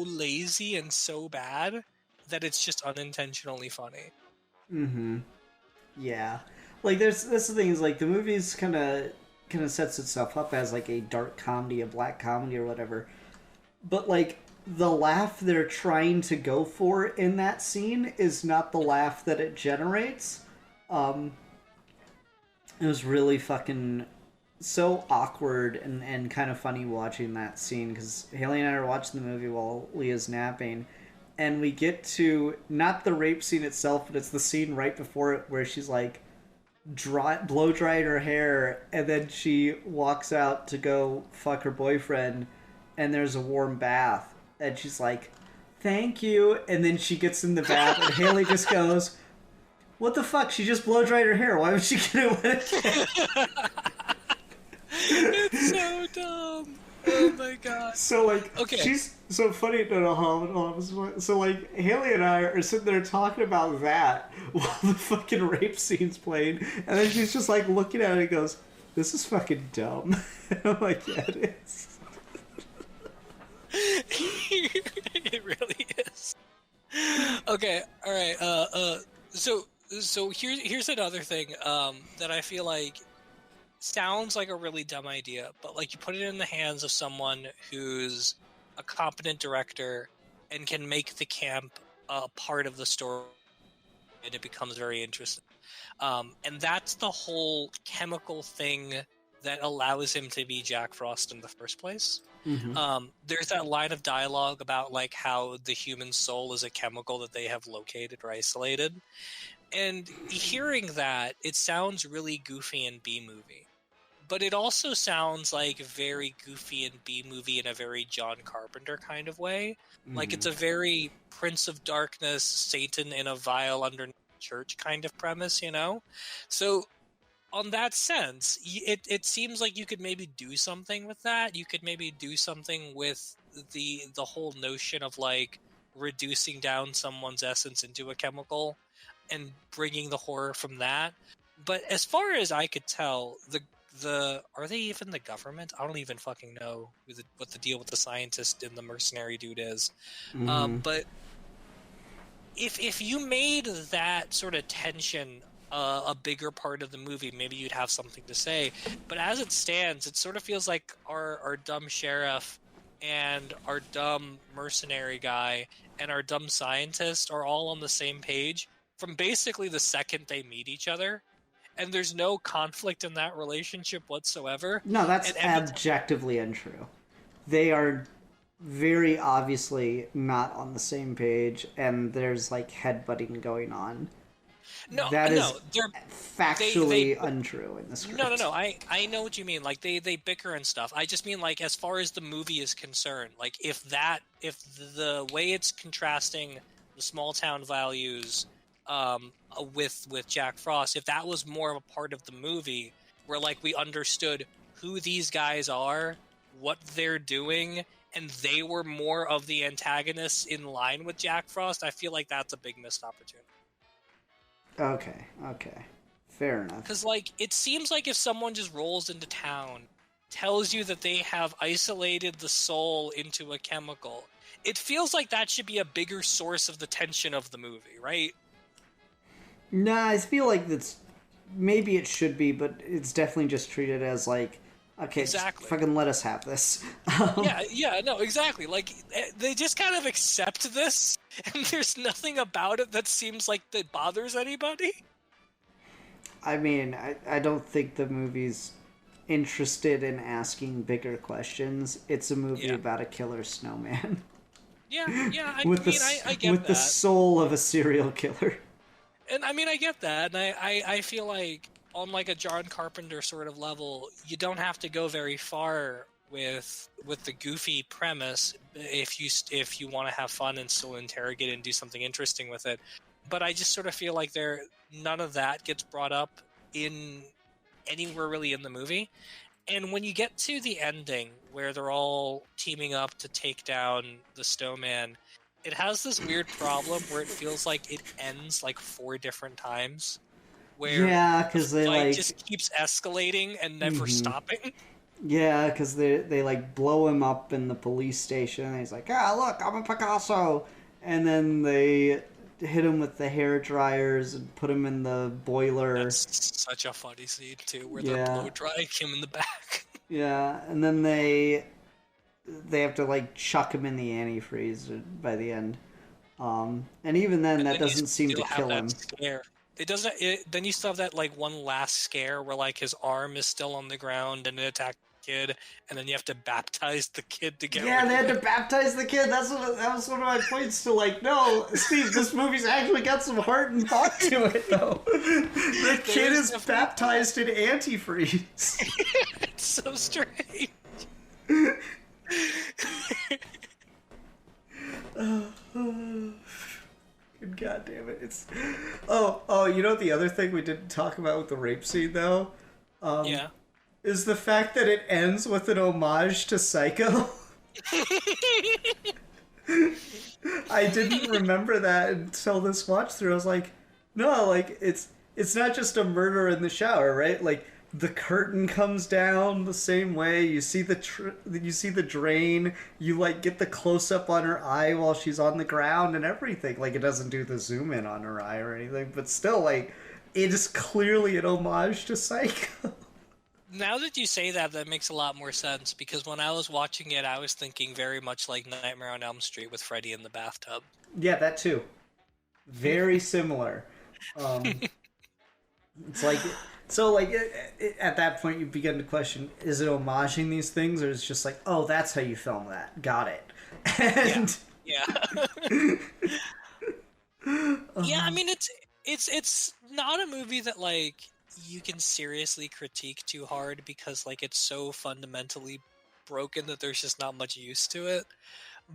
lazy and so bad that it's just unintentionally funny.
Yeah. Like, that's the thing is, like, the movie's kind of sets itself up as, like, a dark comedy, a black comedy or whatever. But, like, the laugh they're trying to go for in that scene is not the laugh that it generates. It was really fucking so awkward and kind of funny watching that scene because Haley and I are watching the movie while Leah's napping, and we get to not the rape scene itself, but it's the scene right before it where she's like blow drying her hair, and then she walks out to go fuck her boyfriend, and there's a warm bath, and she's like, "Thank you," and then she gets in the bath, and Haley just goes, "What the fuck? She just blow dried her hair. Why would she get it wet again?"
It's so dumb. Oh my god.
So like,
Okay.
she's so funny. So like, Haley and I are sitting there talking about that while the fucking rape scene's playing, and then she's just like looking at it and goes, "This is fucking dumb." And I'm like, "Yeah, it is."
It really is. Okay. All right. So here's another thing that I feel like sounds like a really dumb idea, but like you put it in the hands of someone who's a competent director and can make the camp a part of the story, and it becomes very interesting. And that's the whole chemical thing that allows him to be Jack Frost in the first place. There's that line of dialogue about like how the human soul is a chemical that they have located or isolated. And hearing that, it sounds really goofy and B-movie. But it also sounds like very goofy and B-movie in a very John Carpenter kind of way. Like it's a very Prince of Darkness, Satan in a vial under church kind of premise, you know? So on that sense, it seems like you could maybe do something with that. You could maybe do something with the whole notion of like reducing down someone's essence into a chemical and bringing the horror from that. But as far as I could tell, the are they even the government? I don't even fucking know what the deal with the scientist and the mercenary dude is. But if you made that sort of tension a bigger part of the movie, maybe you'd have something to say. But as it stands, it sort of feels like our dumb sheriff and our dumb mercenary guy and our dumb scientist are all on the same page from basically the second they meet each other. And there's no conflict in that relationship whatsoever.
No, that's objectively untrue. They are very obviously not on the same page, and there's like headbutting going on.
No,
that is
they're
factually untrue in the script.
No. I know what you mean. Like they bicker and stuff. I just mean like as far as the movie is concerned, like if the way it's contrasting the small town values with Jack Frost, if that was more of a part of the movie where like we understood who these guys are, what they're doing, and they were more of the antagonists in line with Jack Frost, I feel like that's a big missed opportunity.
Okay, okay. Fair enough.
Because, like, it seems like if someone just rolls into town, tells you that they have isolated the soul into a chemical, it feels like that should be a bigger source of the tension of the movie, right?
Nah, I feel like that's maybe it should be, but it's definitely just treated as like, okay,
Exactly.
just fucking let us have this.
Yeah, no, exactly. Like, they just kind of accept this, and there's nothing about it that seems like that bothers anybody.
I mean, I don't think the movie's interested in asking bigger questions. It's a movie
Yeah.
about a killer snowman
Yeah, I
with
mean, I get
with
that.
the soul of a serial killer.
And I mean, I get that, and I feel like on like a John Carpenter sort of level, you don't have to go very far with the goofy premise if you want to have fun and still interrogate it and do something interesting with it. But I just sort of feel like none of that gets brought up in anywhere really in the movie. And when you get to the ending where they're all teaming up to take down the snowman, it has this weird problem where it feels like it ends like 4 different times, where
Yeah,
the
because they
fight
like,
just keeps escalating and never stopping.
yeah, because they like blow him up in the police station. And he's like, ah, look, I'm a Picasso, and then they hit him with the hair dryers and put him in the boiler.
That's such a funny scene too, where they're
Yeah.
blow drying him in the back.
Yeah, and then they have to like chuck him in the antifreeze by the end. And even then,
And
that
then you
doesn't seem to
still have
kill
that
him.
scare. It doesn't. Then you still have that like one last scare where like his arm is still on the ground and it attacked the kid, and then you have to baptize the kid to get
Yeah,
rid
they
of
had
it.
to baptize the kid. That was one of my points to like, no, Steve, this movie's actually got some heart and thought to it, though. The kid is baptized in antifreeze.
It's so strange.
God damn it! It's you know the other thing we didn't talk about with the rape scene though,
Yeah.
is the fact that it ends with an homage to Psycho. I didn't remember that until this watch through. I was like, no, like it's not just a murder in the shower, right? Like the curtain comes down the same way. You see you see the drain. You like get the close up on her eye while she's on the ground and everything. Like it doesn't do the zoom in on her eye or anything, but still, like it is clearly an homage to Psycho.
Now that you say that, that makes a lot more sense because when I was watching it, I was thinking very much like Nightmare on Elm Street with Freddy in the bathtub.
Yeah, that too. Very similar. It's like so like at that point you begin to question: is it homaging these things, or is it just like, oh, that's how you film that? Got it. And
Yeah. Yeah, I mean it's not a movie that like you can seriously critique too hard because like it's so fundamentally broken that there's just not much use to it.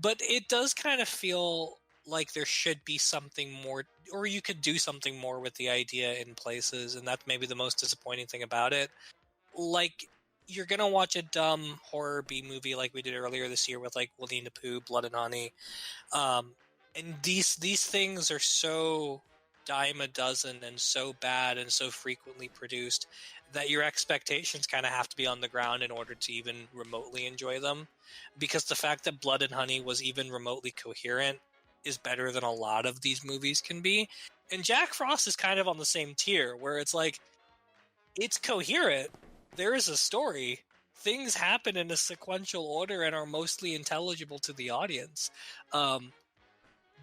But it does kind of feel like there should be something more, or you could do something more with the idea in places, and that's maybe the most disappointing thing about it. Like, you're gonna watch a dumb horror B movie like we did earlier this year with like Winnie the Pooh, Blood and Honey, and these things are so dime a dozen and so bad and so frequently produced that your expectations kind of have to be on the ground in order to even remotely enjoy them. Because the fact that Blood and Honey was even remotely coherent is better than a lot of these movies can be. And Jack Frost is kind of on the same tier where it's like, it's coherent, there is a story, things happen in a sequential order and are mostly intelligible to the audience.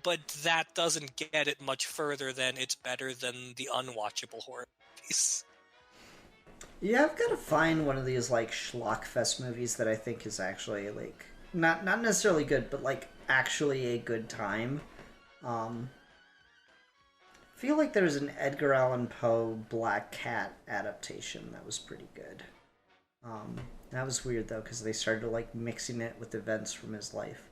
But that doesn't get it much further than it's better than the unwatchable horror movies.
yeah, I've got to find one of these like schlockfest movies that I think is actually like not necessarily good, but like actually a good time. I feel like there's an Edgar Allan Poe Black Cat adaptation that was pretty good. That was weird though because they started like mixing it with events from his life.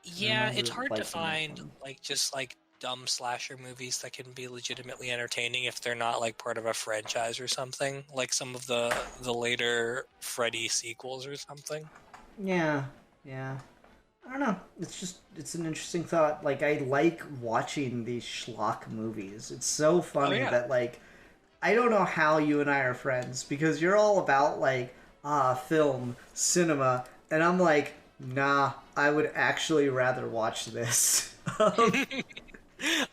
Yeah, it's hard to
liking that
find
one.
like just like dumb slasher movies that can be legitimately entertaining if they're not like part of a franchise or something, like some of the later Freddy sequels or something.
Yeah, yeah. I don't know. It's an interesting thought. Like, I like watching these schlock movies. It's so
Oh
funny
yeah.
that, like, I don't know how you and I are friends because you're all about, like, film, cinema, and I'm like, nah, I would actually rather watch this.
I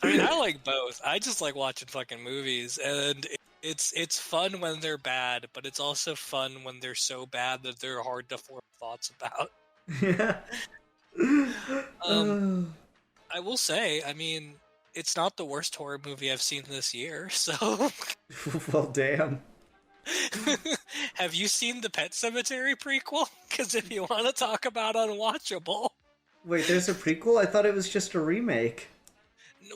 mean, I like both. I just like watching fucking movies, and it's fun when they're bad, but it's also fun when they're so bad that they're hard to form thoughts about.
Yeah.
Um, I will say, I mean, it's not the worst horror movie I've seen this year. So,
Well, damn.
have you seen the Pet Cemetery prequel? Because if you want to talk about unwatchable,
Wait, there's a prequel? I thought it was just a remake.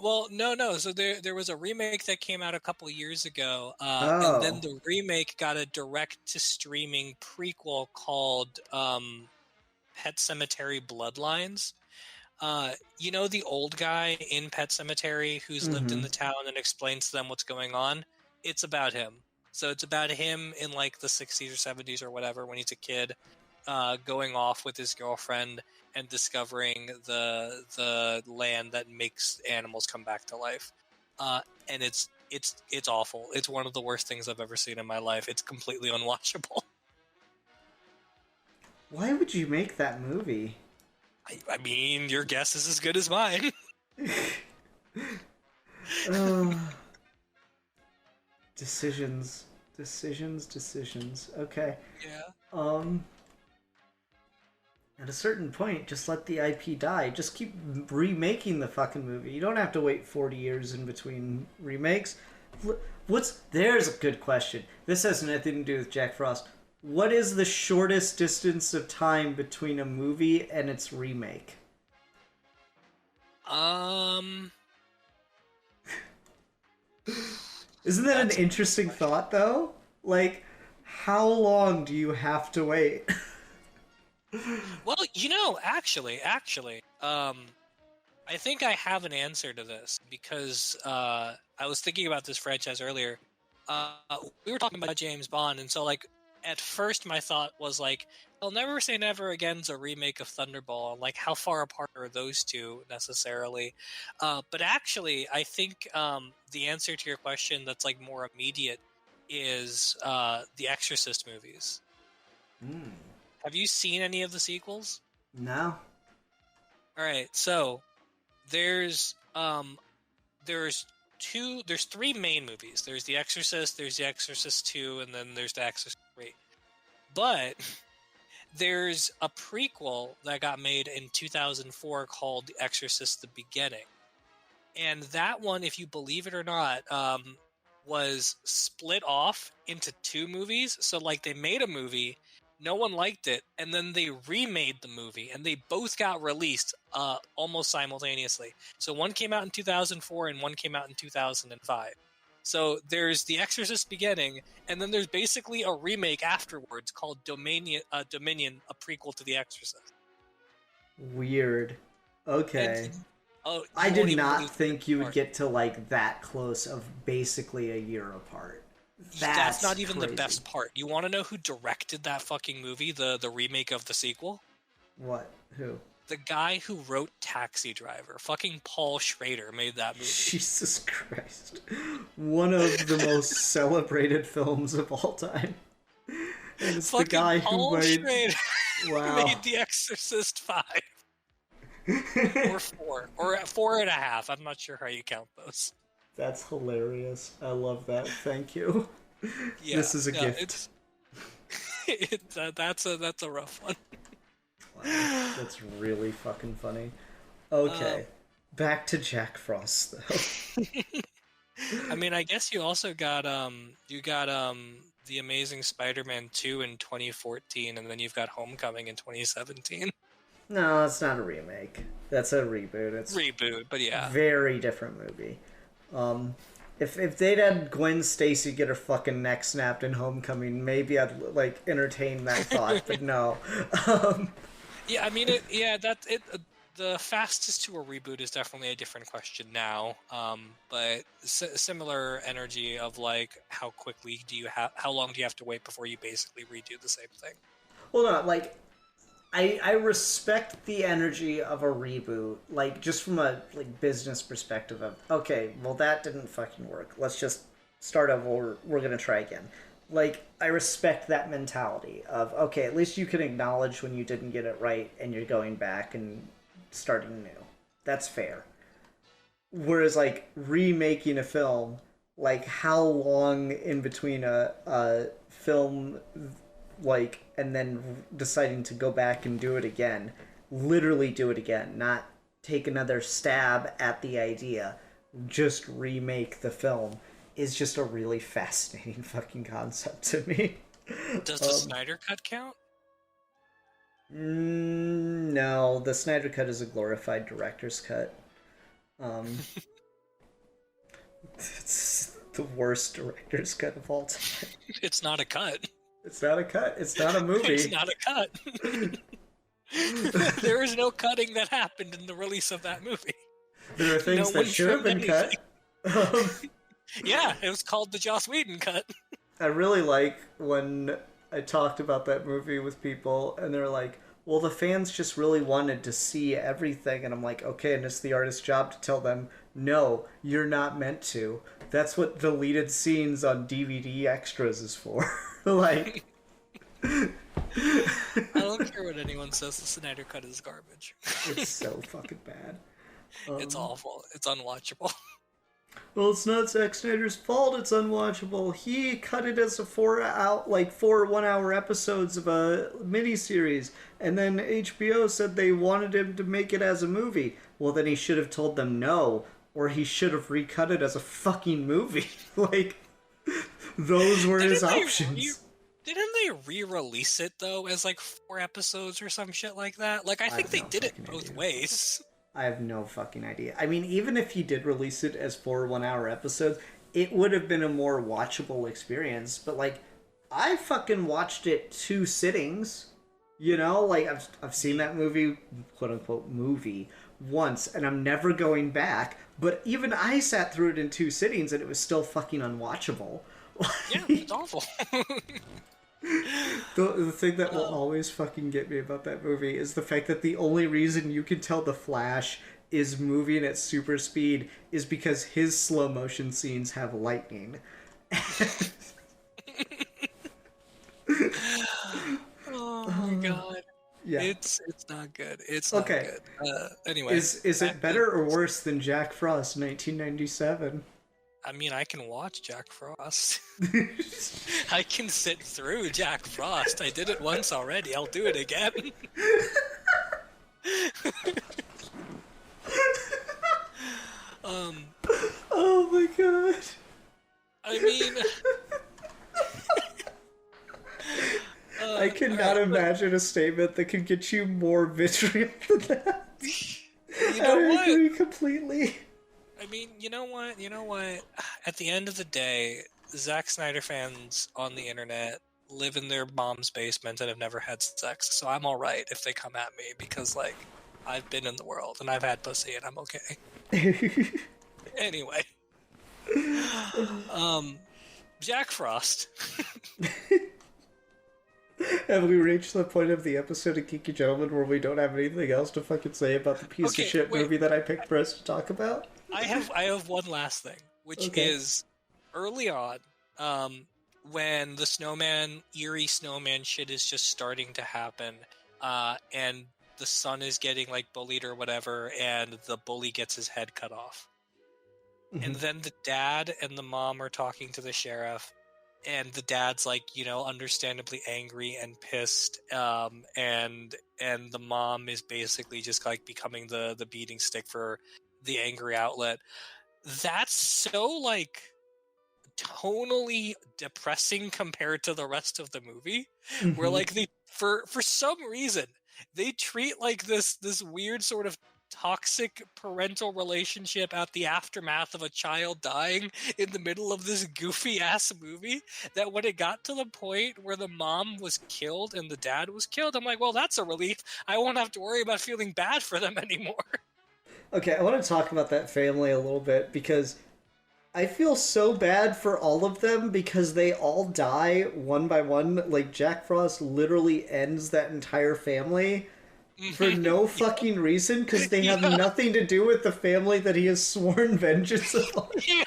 well, no. So there was a remake that came out a couple years ago, and then
Oh.
the remake got a direct to streaming prequel called Pet Cemetery Bloodlines. You know the old guy in Pet Cemetery who's lived in
Mm-hmm.
the town and explains to them what's going on? It's about him. So it's about him in like the 60s or 70s or whatever when he's a kid, going off with his girlfriend and discovering the land that makes animals come back to life. And it's awful. It's one of the worst things I've ever seen in my life. It's completely unwatchable.
Why would you make that movie?
I mean, your guess is as good as mine.
Uh, decisions. Decisions. Okay.
Yeah.
Um, at a certain point, just let the IP die. Just keep remaking the fucking movie. You don't have to wait 40 years in between remakes. There's a good question. This has nothing to do with Jack Frost. What is the shortest distance of time between a movie and its remake?
Um,
Isn't that an
That's a
interesting thought, though? Like, how long do you have to wait?
well, I think I have an answer to this because I was thinking about this franchise earlier. Uh, we were talking about James Bond, and so like at first my thought was like, "I'll never say never again's a remake of Thunderball." And like, how far apart are those two necessarily? But actually, I think the answer to your question that's like more immediate is the Exorcist movies.
Hmm.
Have you seen any of the sequels?
No.
All right, so there's there's three main movies. There's The Exorcist, there's The Exorcist 2, and then there's The Exorcist 3. But there's a prequel that got made in 2004 called The Exorcist: The Beginning. And that one, if you believe it or not, was split off into two movies. So like they made a movie, no one liked it, and then they remade the movie, and they both got released almost simultaneously. So one came out in 2004 and one came out in 2005. So there's The Exorcist Beginning, and then there's basically a remake afterwards called Dominion, a prequel to The Exorcist.
Weird. Okay.
And oh,
I
you won't
did
even
not
believe
think you would
part.
get to like that close of basically a year apart.
That's
That's
not even the
crazy.
best part. You want to know who directed that fucking movie, the remake of the sequel?
What? Who?
The guy who wrote Taxi Driver. Fucking Paul Schrader made that movie.
Jesus Christ. One of the most celebrated films of all time. And it's
Fucking
the guy
Paul
who made.
Schrader
Wow.
made The Exorcist 5. Or 4. Or 4.5. I'm not sure how you count those.
That's hilarious. I love that. Thank you.
Yeah,
This is a gift.
That's a rough one.
Wow, that's really fucking funny. Okay. Back to Jack Frost though.
I mean, I guess you also got The Amazing Spider-Man 2 in 2014, and then you've got Homecoming in 2017.
No, it's not a remake. That's a reboot. It's
Reboot, but yeah.
very different movie. If they'd had Gwen Stacy get her fucking neck snapped in Homecoming, maybe I'd like entertain that thought. But no.
Yeah, I mean, the fastest to a reboot is definitely a different question now. But similar energy of like, how quickly how long do you have to wait before you basically redo the same thing?
Well, no, like I respect the energy of a reboot, like just from a like business perspective of okay, well that didn't fucking work. Let's just start over. We're gonna try again. Like I respect that mentality of okay, at least you can acknowledge when you didn't get it right and you're going back and starting new. That's fair. Whereas like remaking a film, like how long in between a film like and then deciding to go back and do it again, literally do it again, not take another stab at the idea, just remake the film is just a really fascinating fucking concept to me.
Does the Snyder Cut count?
No, the Snyder Cut is a glorified director's cut. It's the worst director's cut of all time.
It's not a cut.
It's not a cut. It's not a movie.
It's not a cut. There is no cutting that happened in the release of that movie.
There are things that should have been cut.
Yeah, it was called the Joss Whedon cut.
I really like when I talked about that movie with people and they're like, well, the fans just really wanted to see everything. And I'm like, okay, and it's the artist's job to tell them, no, you're not meant to. That's what deleted scenes on DVD extras is for. Like...
I don't care what anyone says, the Snyder Cut is garbage.
It's so fucking bad.
It's awful. It's unwatchable.
Well, it's not Zack Snyder's fault it's unwatchable. He cut it as a 4 1-hour episodes of a miniseries, and then HBO said they wanted him to make it as a movie. Well, then he should have told them no, or he should have recut it as a fucking movie. Like, those were his options.
Didn't they re-release it, though, as like 4 episodes or some shit like that? Like, I think they did it both ways.
I have no fucking idea. I mean, even if he did release it as 4 1-hour episodes, it would have been a more watchable experience. But, like, I fucking watched it 2 sittings. You know? Like, I've seen that movie, quote-unquote, movie, once, and I'm never going back. But even I sat through it in 2 sittings, and it was still fucking unwatchable.
Yeah, it's awful.
The thing that will always fucking get me about that movie is the fact that the only reason you can tell the Flash is moving at super speed is because his slow motion scenes have lightning.
Oh my god.
Yeah.
It's not good. It's not good. Anyway.
Is it better or worse than Jack Frost 1997?
I mean, I can watch Jack Frost. I can sit through Jack Frost. I did it once already. I'll do it again.
Oh my god.
I mean...
I cannot imagine a statement that could get you more vitriol than that.
You know what?
I agree completely.
I mean, you know what? At the end of the day, Zack Snyder fans on the internet live in their mom's basement and have never had sex, so I'm alright if they come at me, because, like, I've been in the world, and I've had pussy, and I'm okay. Anyway. Jack Frost.
Have we reached the point of the episode of Geeky Gentlemen where we don't have anything else to fucking say about the piece of shit movie that I picked for us to talk about?
I have one last thing, which is early on, when the eerie snowman shit is just starting to happen, and the son is getting like bullied or whatever, and the bully gets his head cut off. Mm-hmm. And then the dad and the mom are talking to the sheriff, and the dad's like, understandably angry and pissed, and the mom is basically just like becoming the beating stick for the angry outlet. That's so like tonally depressing compared to the rest of the movie, where like they for some reason they treat like this weird sort of toxic parental relationship at the aftermath of a child dying in the middle of this goofy ass movie, that when it got to the point where the mom was killed and the dad was killed, I'm like, well, that's a relief. I won't have to worry about feeling bad for them anymore.
Okay, I want to talk about that family a little bit, because I feel so bad for all of them because they all die one by one. Like, Jack Frost literally ends that entire family for no fucking reason because they have
Yeah.
nothing to do with the family that he has sworn vengeance upon.
Yeah.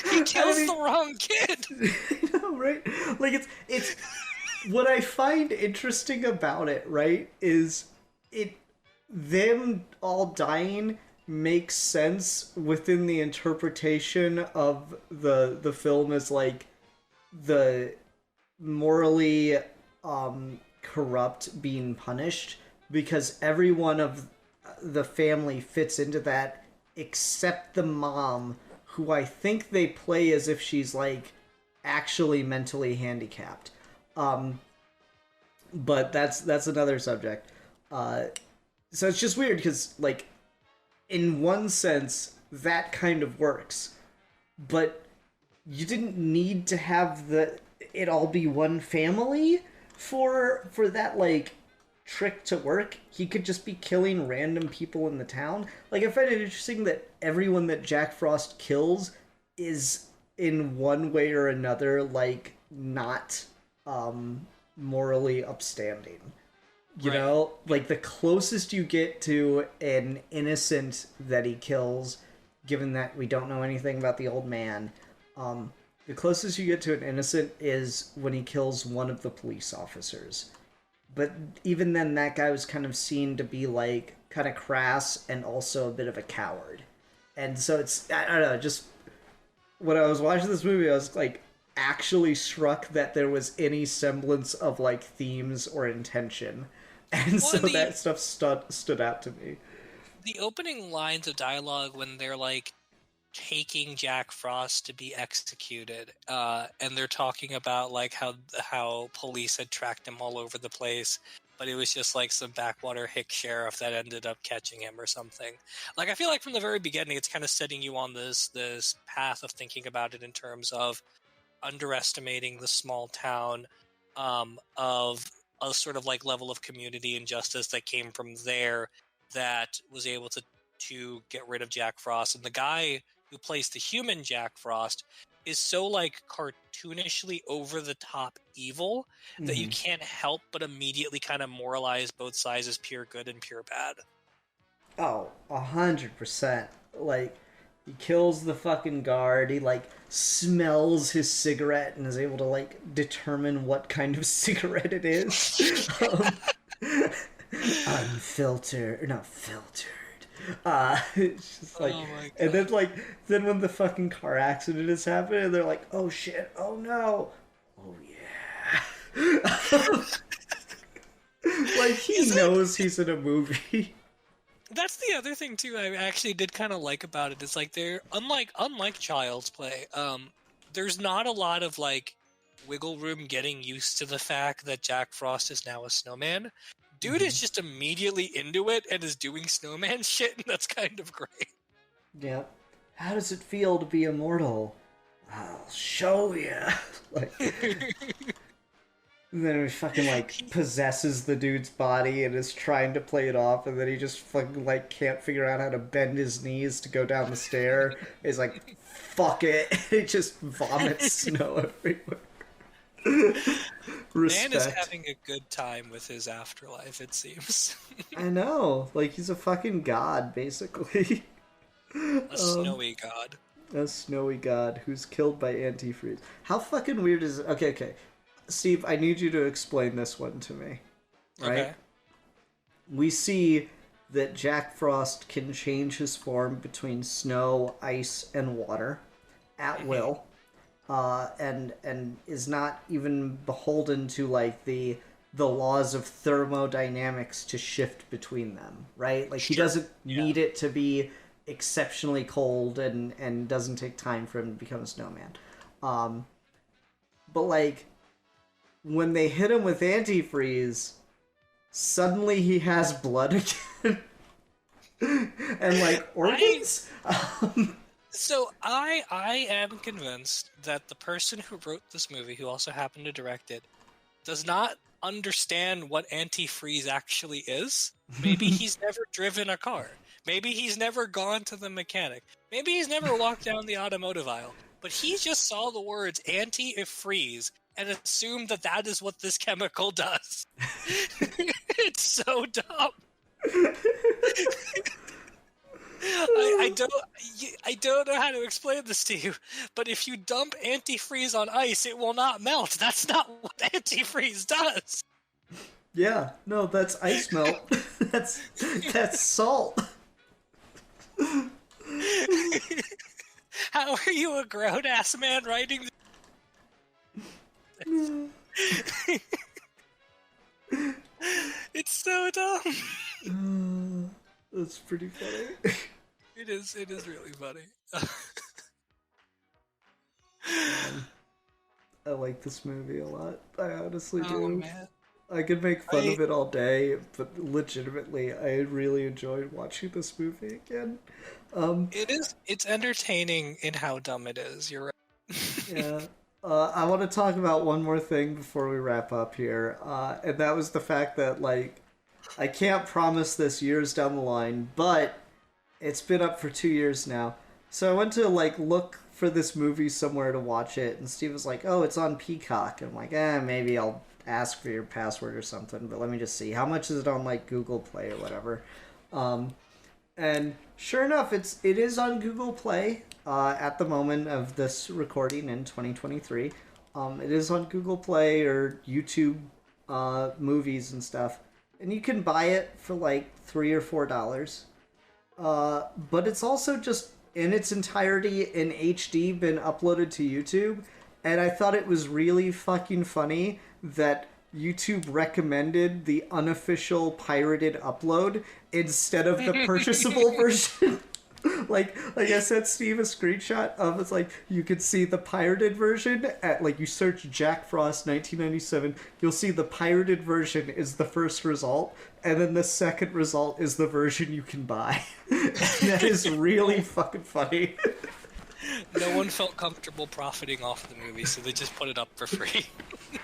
He kills the wrong kid.
I know, right? Like, it's what I find interesting about it, right, is it them all dying makes sense within the interpretation of the film as like the morally corrupt being punished because every one of the family fits into that except the mom, who I think they play as if she's like actually mentally handicapped. But that's another subject. So it's just weird because, like, in one sense, that kind of works, but you didn't need to have it all be one family for that like trick to work. He could just be killing random people in the town. Like, I find it interesting that everyone that Jack Frost kills is in one way or another like not morally upstanding. You
Right.
know, like the closest you get to an innocent that he kills, given that we don't know anything about the old man, the closest you get to an innocent is when he kills one of the police officers. But even then, that guy was kind of seen to be like kind of crass and also a bit of a coward. And so it's, I don't know, just when I was watching this movie, I was like actually struck that there was any semblance of like themes or intention. And so that stuff stood out to me.
The opening lines of dialogue when they're like taking Jack Frost to be executed, and they're talking about like how police had tracked him all over the place, but it was just like some backwater hick sheriff that ended up catching him or something. Like, I feel like from the very beginning, it's kind of setting you on this path of thinking about it in terms of underestimating the small town, of a sort of like level of community and justice that came from there that was able to get rid of Jack Frost. And the guy who plays the human Jack Frost is so like cartoonishly over the top evil that you can't help but immediately kind of moralize both sides as pure good and pure bad.
Oh, 100%. Like, he kills the fucking guard. He like smells his cigarette and is able to like determine what kind of cigarette it is. Unfiltered, not filtered. It's just like,
Oh my God.
and then when the fucking car accident is happening, they're like, oh shit, oh no, oh yeah. Like, he knows he's in a movie.
That's the other thing too I actually did kind of like about it. Is like, they're unlike Child's Play, there's not a lot of like wiggle room getting used to the fact that Jack Frost is now a snowman. Dude is just immediately into it and is doing snowman shit, and that's kind of great.
Yeah. How does it feel to be immortal? I'll show you. Like, and then he fucking like possesses the dude's body and is trying to play it off, and then he just fucking like can't figure out how to bend his knees to go down the stair. He's like, fuck it. He just vomits snow everywhere. Respect.
Man is having a good time with his afterlife, it seems.
I know. Like, he's a fucking god, basically.
A snowy god.
A snowy god who's killed by antifreeze. How fucking weird is it? Okay. Steve, I need you to explain this one to me. Right?
Okay.
We see that Jack Frost can change his form between snow, ice, and water at will. And is not even beholden to like the laws of thermodynamics to shift between them, right? Like, he doesn't need it to be exceptionally cold and doesn't take time for him to become a snowman. But like, when they hit him with antifreeze, suddenly he has blood again. And like organs.
So I am convinced that the person who wrote this movie, who also happened to direct it, does not understand what antifreeze actually is. Maybe he's never driven a car. Maybe he's never gone to the mechanic. Maybe he's never walked down the automotive aisle. But he just saw the words anti-freeze and assumed that that is what this chemical does. It's so dumb. I don't know how to explain this to you, but if you dump antifreeze on ice, it will not melt. That's not what antifreeze does.
Yeah, no, that's ice melt. that's salt.
How are you a grown-ass man writing this? It's so dumb.
That's pretty funny.
It is really funny.
I like this movie a lot. I honestly do.
Oh, man.
I could make fun of it all day, but legitimately, I really enjoyed watching this movie again.
It's entertaining in how dumb it is. You're right.
Yeah. I want to talk about one more thing before we wrap up here, and that was the fact that, like, I can't promise this years down the line, but it's been up for 2 years now. So I went to, like, look for this movie somewhere to watch it, and Steve was like, oh, it's on Peacock. I'm like, maybe I'll ask for your password or something, but let me just see. How much is it on, like, Google Play or whatever? And sure enough, it is on Google Play at the moment of this recording in 2023. It is on Google Play or YouTube movies and stuff. And you can buy it for like $3 or $4. But it's also just in its entirety in HD been uploaded to YouTube. And I thought it was really fucking funny that YouTube recommended the unofficial pirated upload instead of the purchasable version. like I sent Steve a screenshot of it's like you could see the pirated version at like you search Jack Frost 1997, you'll see the pirated version is the first result, and then the second result is the version you can buy. That is really fucking funny.
No one felt comfortable profiting off the movie, so they just put it up for free.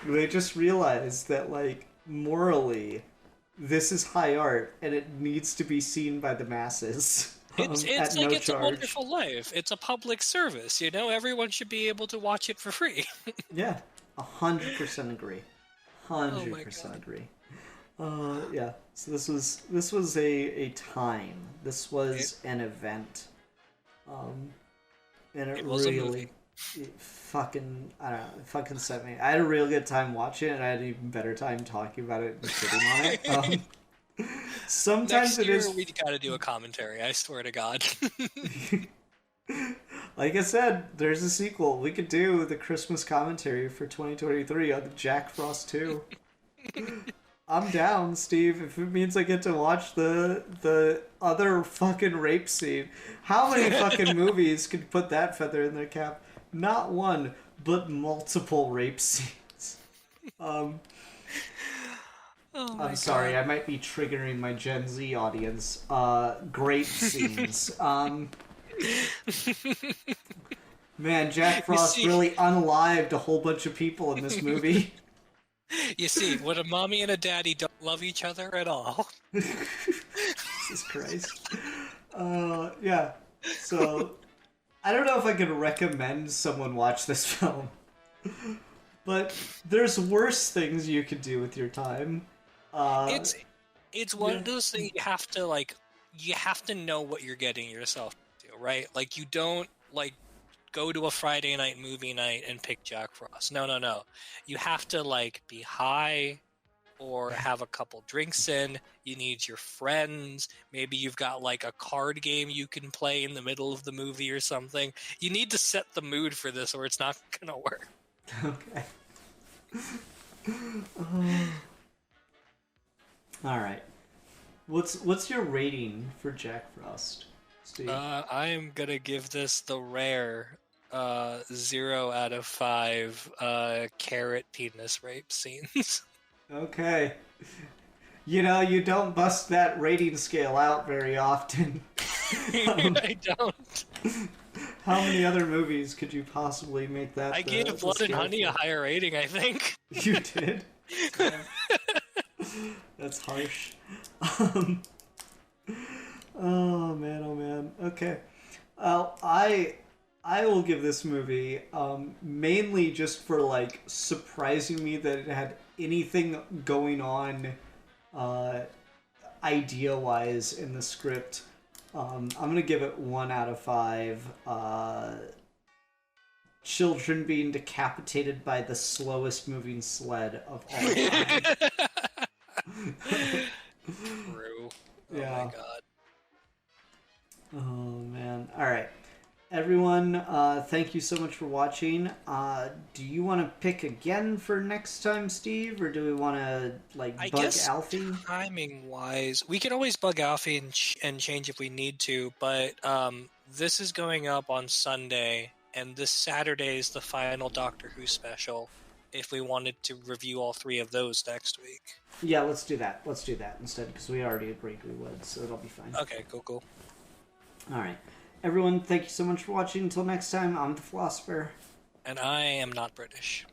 They just realized that, like, morally, this is high art, and it needs to be seen by the masses.
It's
at
like
no
It's
charge.
a Wonderful Life. It's a public service, you know? Everyone should be able to watch it for free.
Yeah, 100% agree. 100% agree. Yeah, so this was a time. This was an event. And it
was a
really
movie.
it fucking set me. I had a real good time watching it, and I had an even better time talking about it and sitting on it. Sometimes
Next year,
it is.
we gotta do a commentary, I swear to God.
Like I said, there's a sequel. We could do the Christmas commentary for 2023 on Jack Frost 2. I'm down, Steve, if it means I get to watch the other fucking rape scene. How many fucking movies could put that feather in their cap? Not one, but multiple rape scenes. I'm sorry, I might be triggering my Gen Z audience. Grape scenes. Man, Jack Frost really unalived a whole bunch of people in this movie.
You see, when a mommy and a daddy don't love each other at all.
Jesus Christ. Yeah. So, I don't know if I could recommend someone watch this film. But there's worse things you could do with your time.
It's one of those things you have to know what you're getting yourself into, right? Like, you don't, like, go to a Friday night movie night and pick Jack Frost. No. You have to, like, be high or have a couple drinks in. You need your friends. Maybe you've got, like, a card game you can play in the middle of the movie or something. You need to set the mood for this or it's not gonna work.
Okay. All right. What's your rating for Jack Frost, Steve?
I am gonna give this the rare 0 out of 5 carrot penis rape scenes.
Okay. You know, you don't bust that rating scale out very often.
I don't.
How many other movies could you possibly make that?
I gave Blood and Honey a higher rating, I think.
You did? That's harsh. Oh man, oh man. Okay. I will give this movie mainly just for like surprising me that it had anything going on idea wise in the script. I'm gonna give it 1 out of 5. Children being decapitated by the slowest moving sled of all time.
True. Oh
Yeah.
my god.
Oh man. Alright. Everyone, thank you so much for watching. Do you want to pick again for next time, Steve? Or do we want to, like,
I
bug
guess
Alfie?
timing-wise, we can always bug Alfie and change if we need to, but this is going up on Sunday, and this Saturday is the final Doctor Who special, if we wanted to review all 3 of those next week.
Yeah, let's do that. Let's do that instead, because we already agreed we would, so it'll be fine.
Okay, cool.
Alright. Everyone, thank you so much for watching. Until next time, I'm the Philosopher.
And I am not British.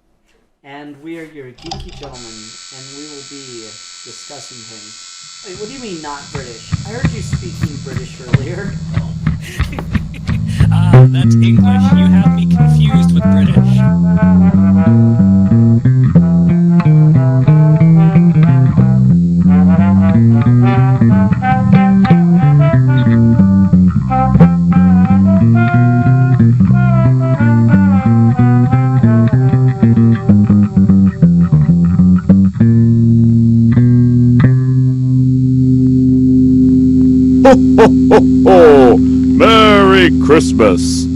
And we are your geeky gentlemen, and we will be discussing things. Wait, what do you mean not British? I heard you speaking British earlier.
That's English. You have me confused with British.
Ho, ho, ho! Merry Christmas!